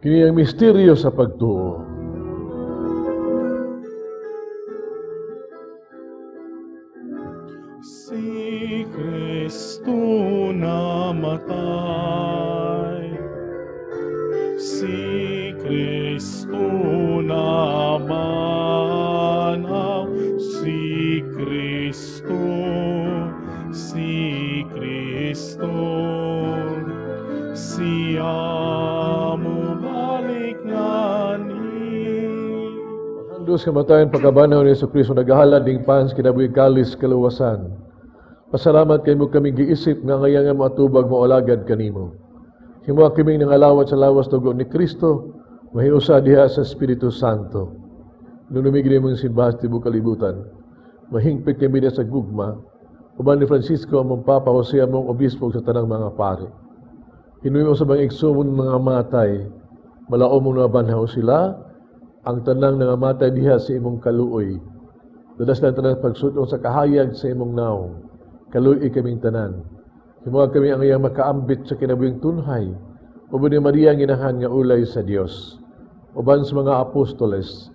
Kini ang misteryo sa pagtuo. Si Kristo namatay, si Kristo namanaw, si Kristo, siya mo balik ngani. Dos kamatayan pagkabanaw ni Yesu Kristo nagahalad ding pans kinabuhi kalis kaluwasan. Pasalamat kay mo kami giisip nga ngayang nga matubag mo alagad kanimo. Himo kaming nangalawat sa lawas dugo ni Kristo, mahiusa diha sa Espiritu Santo. Nung lumigri mong simbahas tibuok kalibutan, mahingpit kami na sa gugma, uban ni Francisco among Papa Jose among obispo sa tanang mga pare. Hinuwi mo sa bang igsumon mga matay, malao mong nabanhaw sila, ang tanang nangamatay diha sa imong kaluoy. Dadas lang tanan pagsudong sa kahayag sa imong naong. Kaluoy kaming tanan. Himuha kami ang iyang makaambit sa kinabuhing tunhay. Uban ni Maria nginahan nga ulay sa Dios. Uban sa mga apostoles,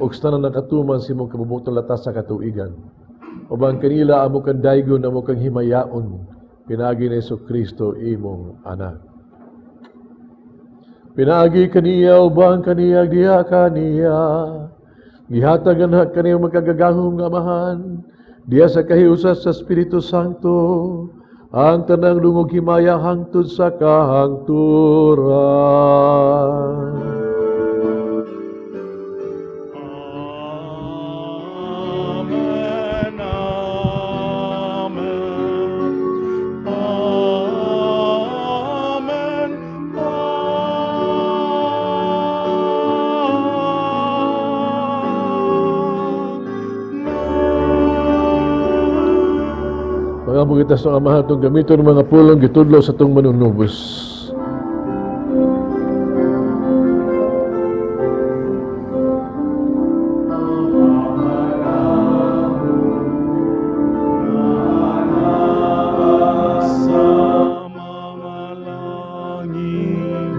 ug sa tanan nakatuman sa imong kabubutang latas sa katuigan. Uban kanila amo kang daygon amo kang himayaon. Pinagi ni Jesucristo imong anak. Pinagi kaniya, ubang kaniya, diha kaniya. Gihatagan na kaniya magkagagahong nga amahan. Diya sa kahiusas sa Espiritu Santo. Ang tanang lungog himaya hangtod sa kahangturan. Amen, amen, amen, Mga bugitas ng amahan itong gamiton ng mga pulong gitudlo sa itong manunubos. sa mga langit,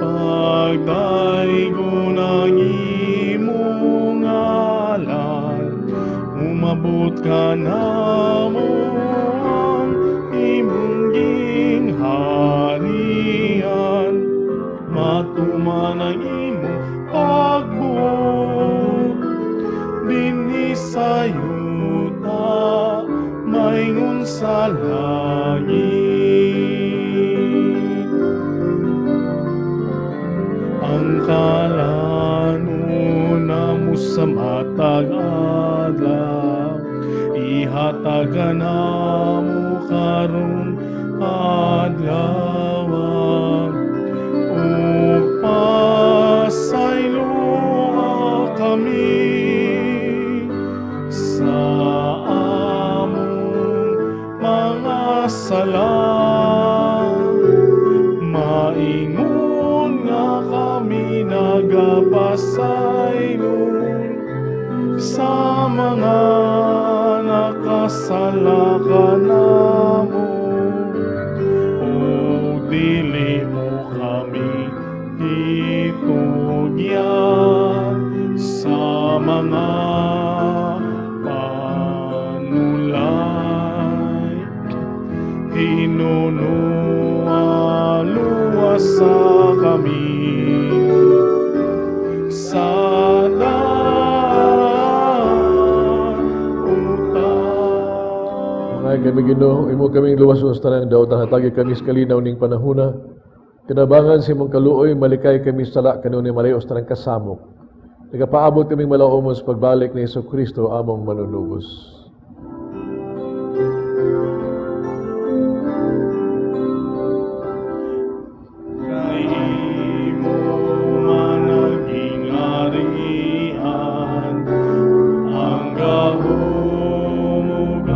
pagdaigo ng imong ngalan, umabot ka na mo ang imong gingharian, matuman ang imong pagbuot, dinhi sa yuta, maingon sa langit. Ang kalanunan mo sa matag adlaw, ihatagan na mo karon adlaw, upasaylo kami sa among mga sala. Maingon nga kami nagapasaylo sa mga nakasala kanamo, o dili mo kami itugyan sa mga panulay. Hinunualuwasa kami sa Mga kami Ginoo, imo kaming luwasos tanang daw hatagi kami sa kalinaw ning panahuna. Kinabangan sa imong kaluoy, malikay kami sala kanunay malayos tanang kasamok. Nagapaabot kaming malaumon sa pagbalik ni Jesucristo among manunubos. kay imo managing arian, ang gahumugang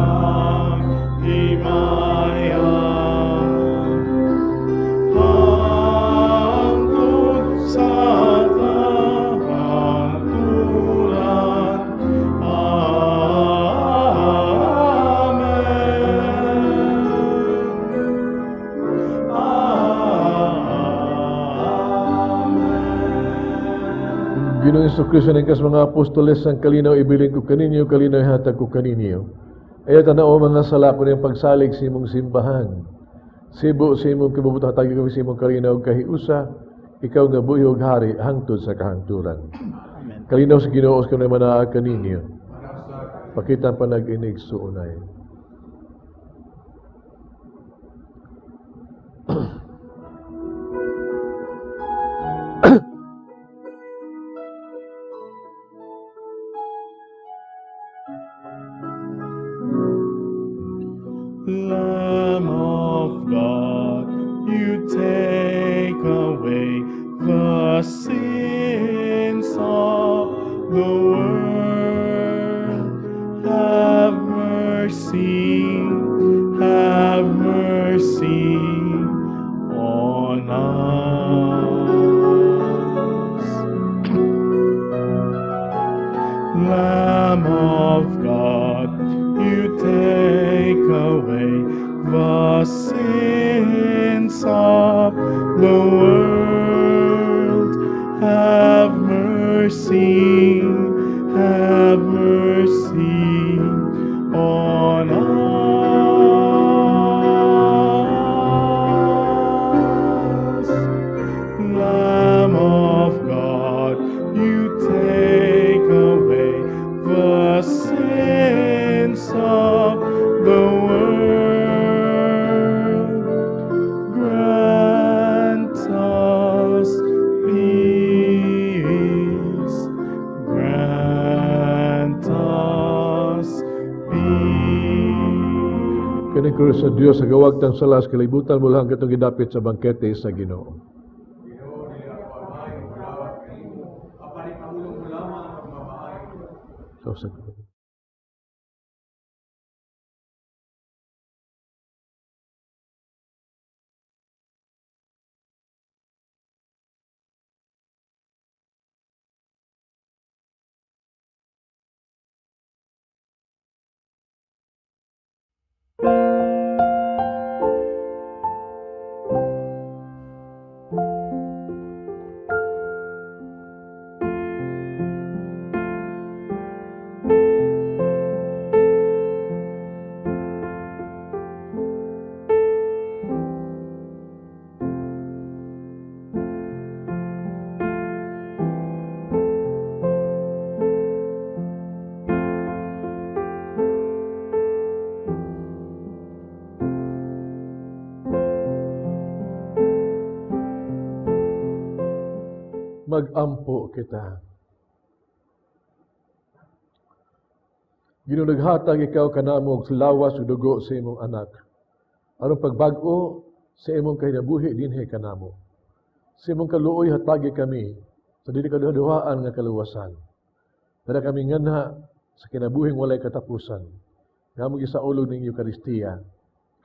himayan, hangtod sa kahangturan. Amen. Ginoong Jesucristo ng kas mga apostoles ang kalinaw ibilin ko kaninyo, kalinaw ihatag ko kaninyo. Ayaw tanaw mga sala ko ng pagsalig sa imong simbahan. Sibo sa imong kibubuto hatagi kami sa imong kalinaw kahiusa, ikaw nga buyog hari hangtod sa kahangturan. Kalinaw sa Ginoo ko naman na kaninyo. Pakita pa nag-inig suunay. Lamb of God, you take away the sins of the world. Have mercy on us. Lamb of God, you take away the sins of the world. Have mercy on us. Lamb of God, you take away the sins of the world. Grant us peace. Grant us peace. Kani ko sa Dios sa gawag tang salas kalibutan mo lang katong gidapit sa bangkete sa Ginoo. So, sa mag-ampo kita. Ginoo naghatag ikaw kanamo og lawas ug dugo sa imong anak. Aron pagbag-o sa imong kinabuhi dinhi kanamo. Sa imong kaluoy hatagi kami sa dili kaduhaan nga kaluwasan. Dala kami nganha sa kinabuhing walay katapusan. Ngamong gisaulog ning Eucharistia.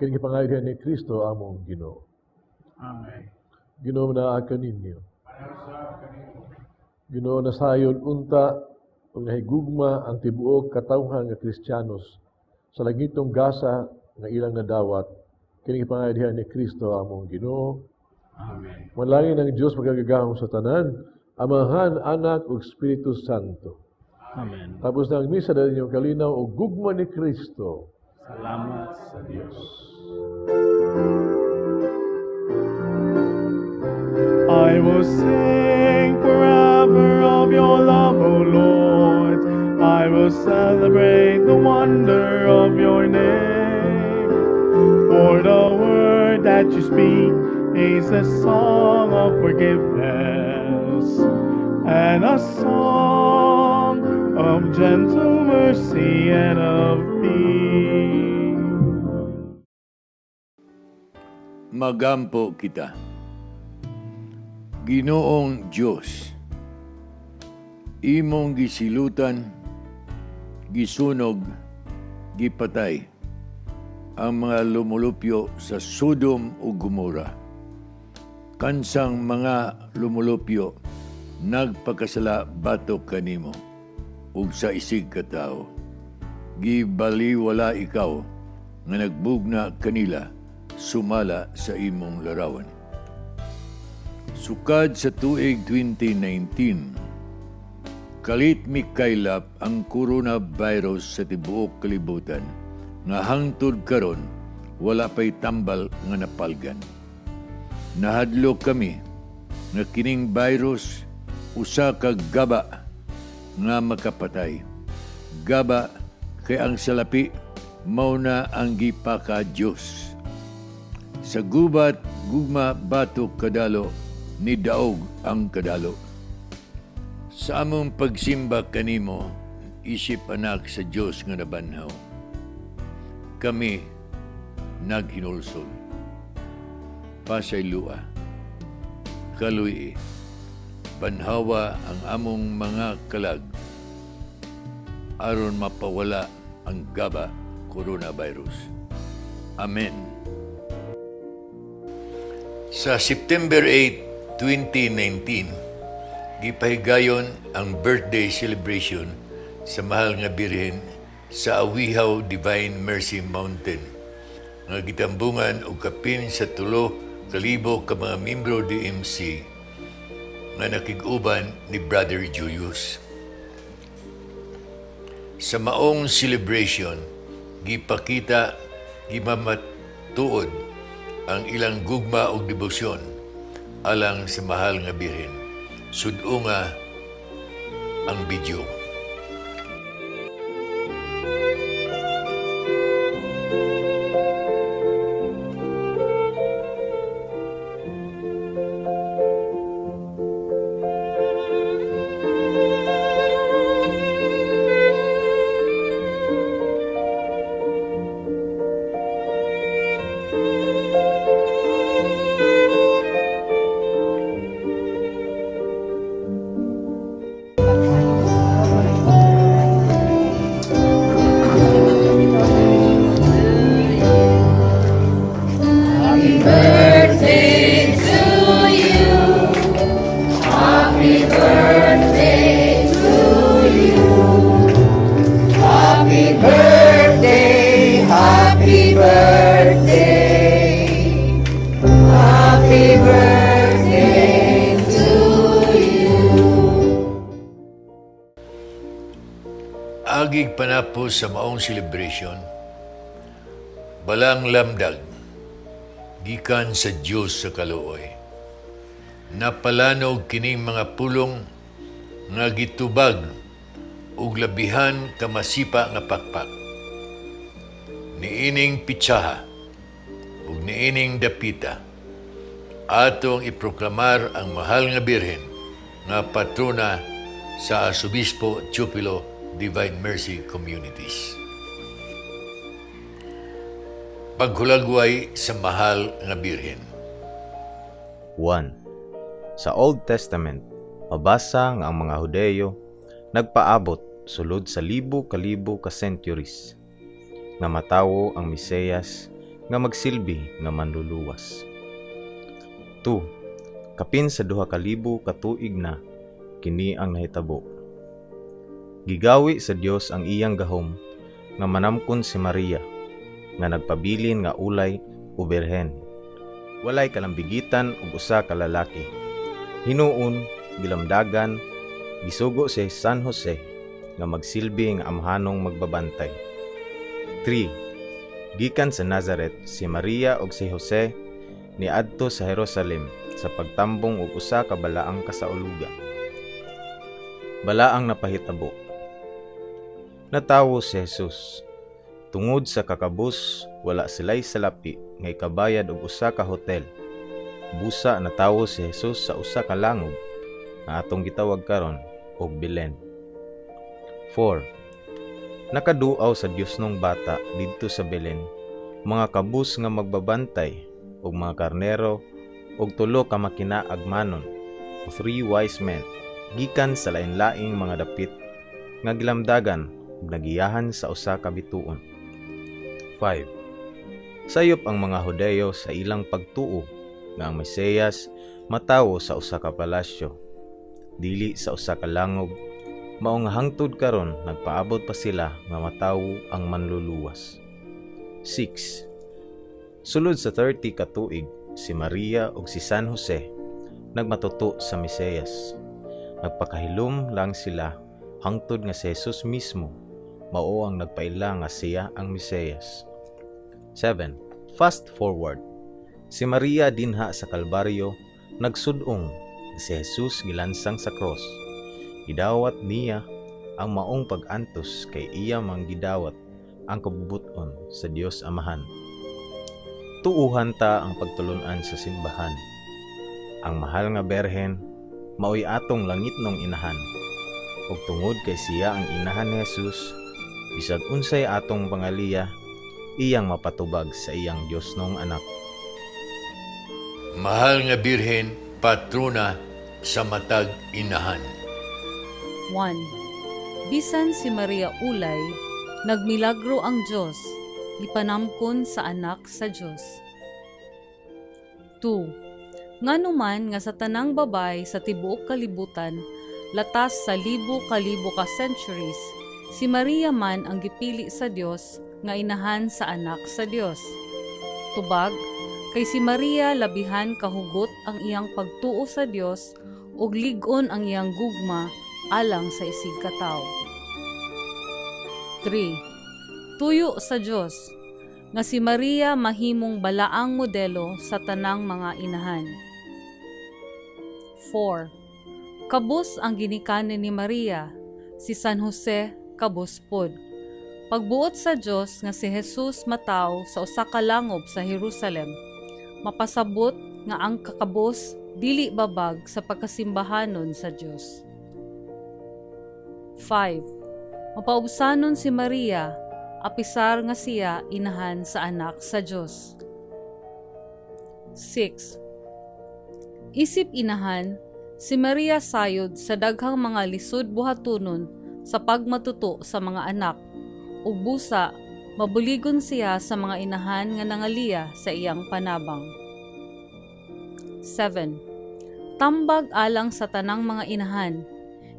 Kini gipangayod ni Kristo among Ginoo. Amen. Ginoo na kaninyo. Ginoo nasayon unta ug nahigugma ang tibuok katawhan nga Kristiyanos sa langitong gasa nga ilang nadawat kini gipangayod ni Kristo among Ginoo. Amen. Manalangin ang Dios magagahom sa tanan, Amahan, Anak ug Espiritu Santo. Amen. Tapos na ang misa dahil inyong kalinaw o gugma ni Kristo. Salamat sa Diyos. I will sing forever of your love, O Lord. I will celebrate the wonder of your name. For the word that you speak is a song of forgiveness and a song of gentle mercy and of peace. Magampo kita. Ginoong Diyos, imong gisilutan, gisunog, gipatay ang mga lumulupyo sa Sodom ug Gomora. Kansang mga lumulupyo nagpakasala batok kanimo ug sa isig ka tao. Gibaliwala ikaw nga nagbugna kanila sumala sa imong larawan. Sukad sa tuig 2019, Kalit mikaylap ang coronavirus sa tibuok kalibutan, nga hangtod karon wala pa'y tambal nga napalgan. Nahadlok kami nga kining virus usa ka gaba nga makapatay. Gaba kay ang salapi mao na ang gipaka Dios. Sa gubat gugma batok kadalo ni daog ang kadalo. Sa among pagsimba kanimo isip anak sa Dios nga nabanhaw. Kami naghinulsol. Pasaylua. Kaluy, banhawa ang among mga kalag aron mapawala ang gaba coronavirus. Amen. Sa September 8, 2019, gipahigayon ang birthday celebration sa mahal nga birhen sa Awihaw Divine Mercy Mountain nga gitambungan og kapin sa 3,000 ka mga membro DMC nga nakig-uban ni Brother Julius. Sa maong celebration, gipakita, gimamatuod ang ilang gugma og debosyon alang sa mahal nga birhen. Sudo nga ang video. Agig panapos sa maong celebration, balang lamdag, gikan sa Diyos sa kaluoy. Napalanog kining mga pulong nga gitubag ug labihan kamasipa nga pakpak. Niining pitsaha ug niining dapita, atong iproklamar ang mahal nga birhen nga patrona sa Arsobispo Tupelo Divine Mercy Communities. Paghulagway sa mahal nga birhen. 1. Sa Old Testament, mabasa nga ang mga Hudeyo nagpaabot sulod sa libo-kalibo ka centuries nga matawo ang Mesiyas nga magsilbi nga manluluwas. 2. Kapin sa 2,000 ka tuig na kini ang nahitabo. Gigawi sa Dios ang iyang gahom nga manamkon si Maria nga nagpabilin nga ulay o birhen. Walay kalambigitan ug usa ka lalaki. Hinuon, gilamdagan, gisugo si San Jose nga magsilbi nga amhanong magbabantay. 3. Gikan sa Nazareth si Maria ug si Jose niadto sa Jerusalem sa pagtambong og usa ka balaang kasaulugan. Balaang napahitabo. Natawo si Jesus. Tungod sa kakabus, wala sila'y salapi nga ikabayad og usa ka hotel. Busa natawo si Jesus sa usa ka langub nga atong gitawag karon og Belen. 4. Nakaduaw sa Diosnong bata didto sa Belen mga kabus nga magbabantay og mga karnero og 3 ka makinaagmanon o 3 wise men gikan sa lain-laing mga dapit nga gilamdagan ug nagiyahan sa usa ka bituon. 5. Sayop ang mga Hudeyo sa ilang pagtuo nga ang Mesiyas matawo sa usa ka palasyo, dili sa usa ka langob, mao nga hangtod karon nagpaabot pa sila nga matawo ang manluluwas. 6. Sulod sa 30 ka tuig, si Maria ug si San Jose nagmatuto sa Mesiyas. Nagpakahilom lang sila hangtod nga si Jesus mismo mao ang nagpaila nga siya ang Mesiyas. 7. Fast forward. Si Maria dinha sa Kalbaryo nagsudong nga si Jesus gilansang sa cross. Gidawat niya ang maong pag-antos kay iya manggidawat ang kabubuton sa Dios Amahan. Tuuhan ta ang pagtulunan sa simbahan. Ang mahal nga berhen maoy atong langitnong inahan. Ug tungod kay siya ang inahan ni Jesus, bisag unsay atong pangaliya, iyang mapatubag sa iyang Diosnong anak. Mahal nga birhen, patrona sa matag inahan. 1. Bisan si Maria Ulay, nagmilagro ang Diyos, ipanamkon sa anak sa Diyos. 2. Nganuman nga sa tanang babay sa tibuok kalibutan, latas sa libo-kalibo ka centuries, si Maria man ang gipili sa Dios nga inahan sa anak sa Dios. Tubag, kay si Maria labihan kahugot ang iyang pagtuo sa Dios ug lig-on ang iyang gugma alang sa isig katawo. 3. Tuyo sa Dios nga si Maria mahimong balaang modelo sa tanang mga inahan. 4. Kabus ang ginikanan ni Maria, si San Jose kabus pod. Pagbuot sa Dios nga si Jesus mataw sa usa ka langob sa Jerusalem, mapasabot nga ang kakabos dili babag sa pagkasimbahanon sa Dios. 5. Mapaubsanon si Maria, apisar nga siya inahan sa anak sa Dios. 6. Isip inahan, si Maria sayod sa daghang mga lisod buhatunon sa pagmatuto sa mga anak, ug busa mabuligon siya sa mga inahan nga nangaliya sa iyang panabang. 7. Tambag alang sa tanang mga inahan,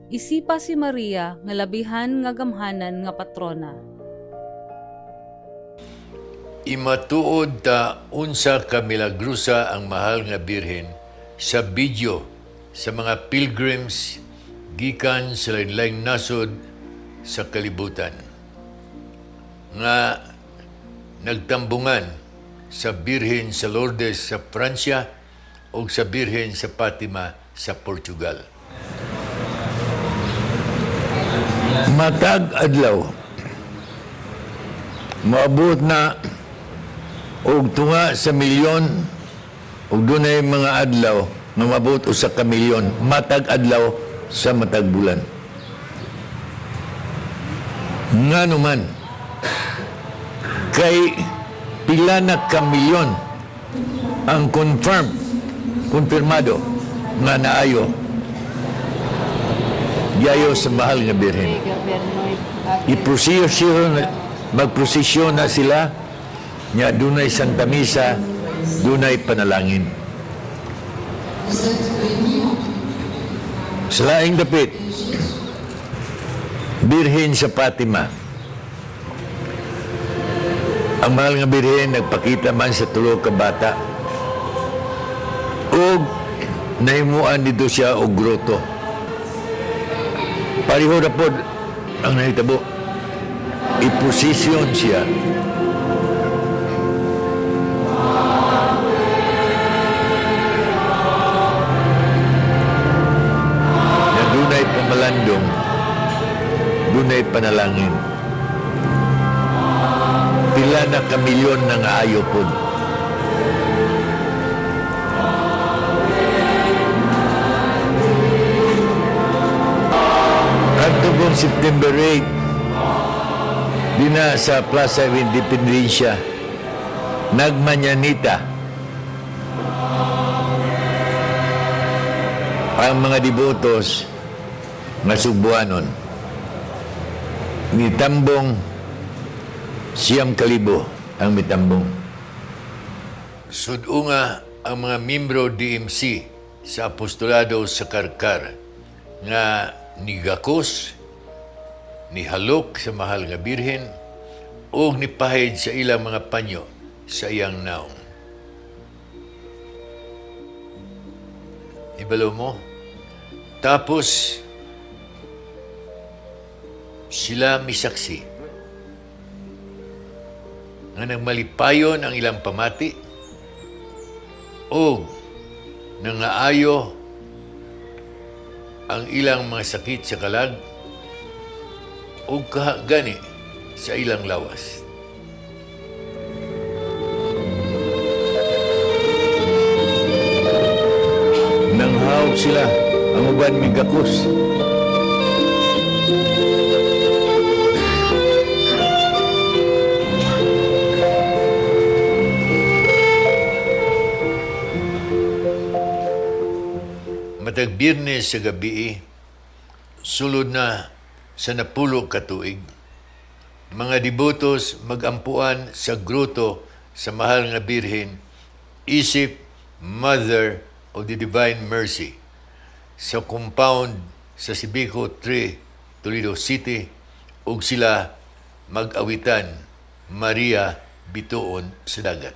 isipa si Maria nga labihan nga gamhanan nga patrona. Imatuod ta unsa ka milagrusa ang mahal nga birhen sa video sa mga pilgrims gikan sa lain-laing nasod sa kalibutan nga nagtambungan sa Birhen sa Lourdes sa Pransya o sa Birhen sa Fatima sa Portugal. Matag adlaw maabot na og tunga sa milyon ug dunay mga adlaw nga maabot usa ka milyon matag adlaw sa matag bulan. Nganuman kay pila na ka milyon ang konfirmado nga naayo yayo sa mahal nga birhen. Magprosesyon na sila nga dunay Santa Misa, dunay panalangin. Sa laing dapit, Birhen sa Fatima. Ang mahal nga birhen nagpakita man sa tulo ka bata ug nahimuan dito siya og groto. Pareho na pod ang nahitabo. Iposisyon siya. Na dunay pamalandong, dunay panalangin. Pila na kamilyon na nga ayo pod. Kadtong September 8, dina sa Plaza of Independencia, nagmanyanita ang mga devotos nga Subuanon. Mitambong 9,000 ang mitambong. Sudunga ang mga membro DMC sa apostolado sa Karkar nga nigakos, nihalok sa mahal nga birhen o nipahid sa ilang mga panyo sa iyang naong. Ibalo mo? Tapos, sila misaksi nga nagmalipayon ang ilang pamati o nangaayo ang ilang mga sakit sa kalag o kahagani sa ilang lawas. Nanghawag sila ang uban migakos. Matag Biyernes sa gabi, sulod na sa napulo ka tuig, mga devotos magampuan sa gruto sa mahal nga Birhen, isip Mother of the Divine Mercy, sa compound sa Cebu 3, Toledo City, ug sila mag-awitan Maria bituon sa dagat.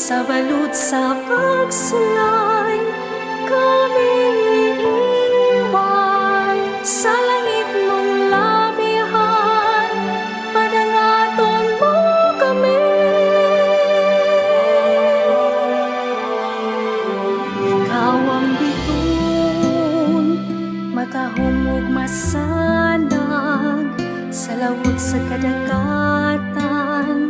Sa balut sa pagsulay, kami iiwan. Sa langit mong labihan, padangaton mo kami. Ikaw ang bituon, matahong ug masanag, sa lawot sa kadagatan,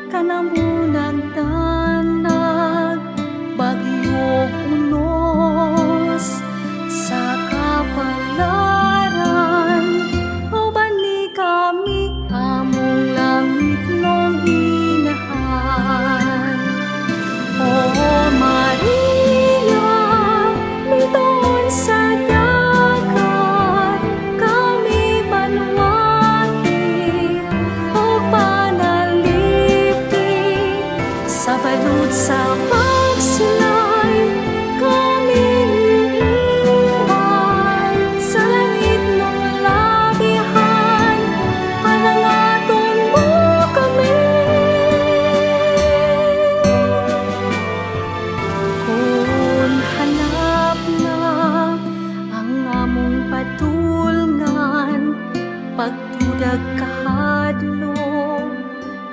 kanamunang tanag, bagyog unos sa kapalaran. O bani kami among langit nung inahan. O Maria, bituon sa dagat, kami banwagi o panalipin. Sa balud sa pagsulay, kami iiwan. Sa langit ng labihan, panangaton mo kami. Kung hanap na ang among patulngan, pagtudag kahadlok,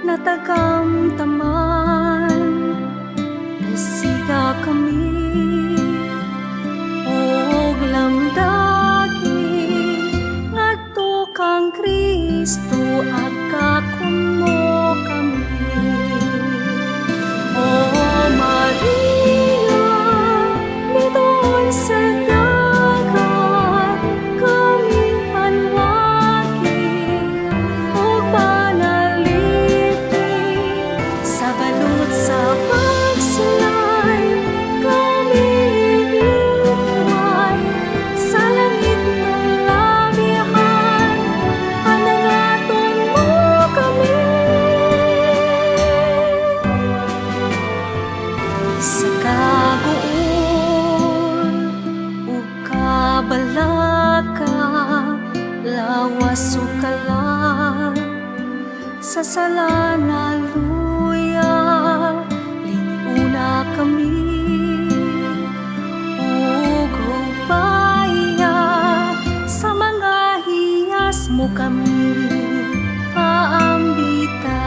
natagam taman, nasiga kami, og lamdagi, ngadto kang Kristo, agkakon mo kami. O Maria, bituon sa dagat, kami panwagi, og panalipin. Sa balud sa pagsulay, kami iiwan. Sa langit ng labihan, panangaton mo kami. Sa kagoon ug kabalaka, lawas o kalag, sa sala na luya, linuna kami. Ug hubaya, sa mga hiyas mo kami paambita.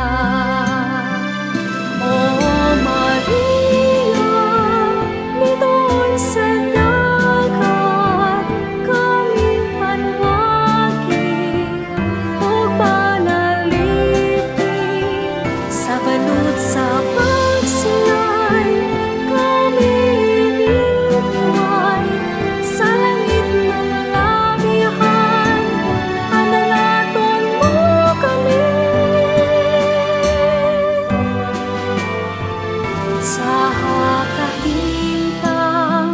O Maria, bituon sa dagat, kami panwagi o panalipin. Sa balud sa pagsulay, kami iiwan. Sa langit ng labihan, panangaton mo kami. Sa kahintang,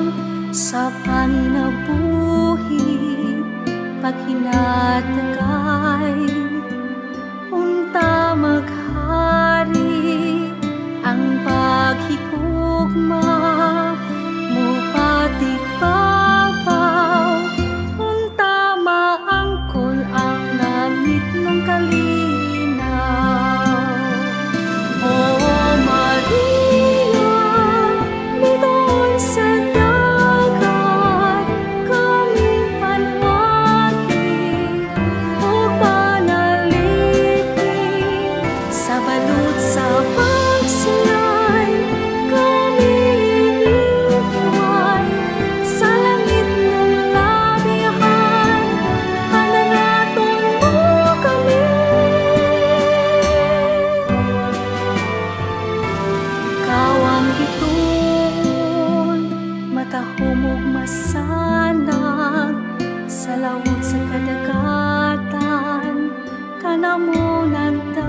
sa paninabuhi, paghinatagay, unta paghikugma, mupatik babaw, unta maangkol ang langit ng kalinaw. O Maria, bitoy sa dagat, kaming panwagi, o panaliti, sa balud sa pagsilay, kami inihiway, sa langit ng labihan, pananaton mo kami. Ikaw ang bituon, matahumog masanag, sa lawod sa kadagatan, kanamunan ta.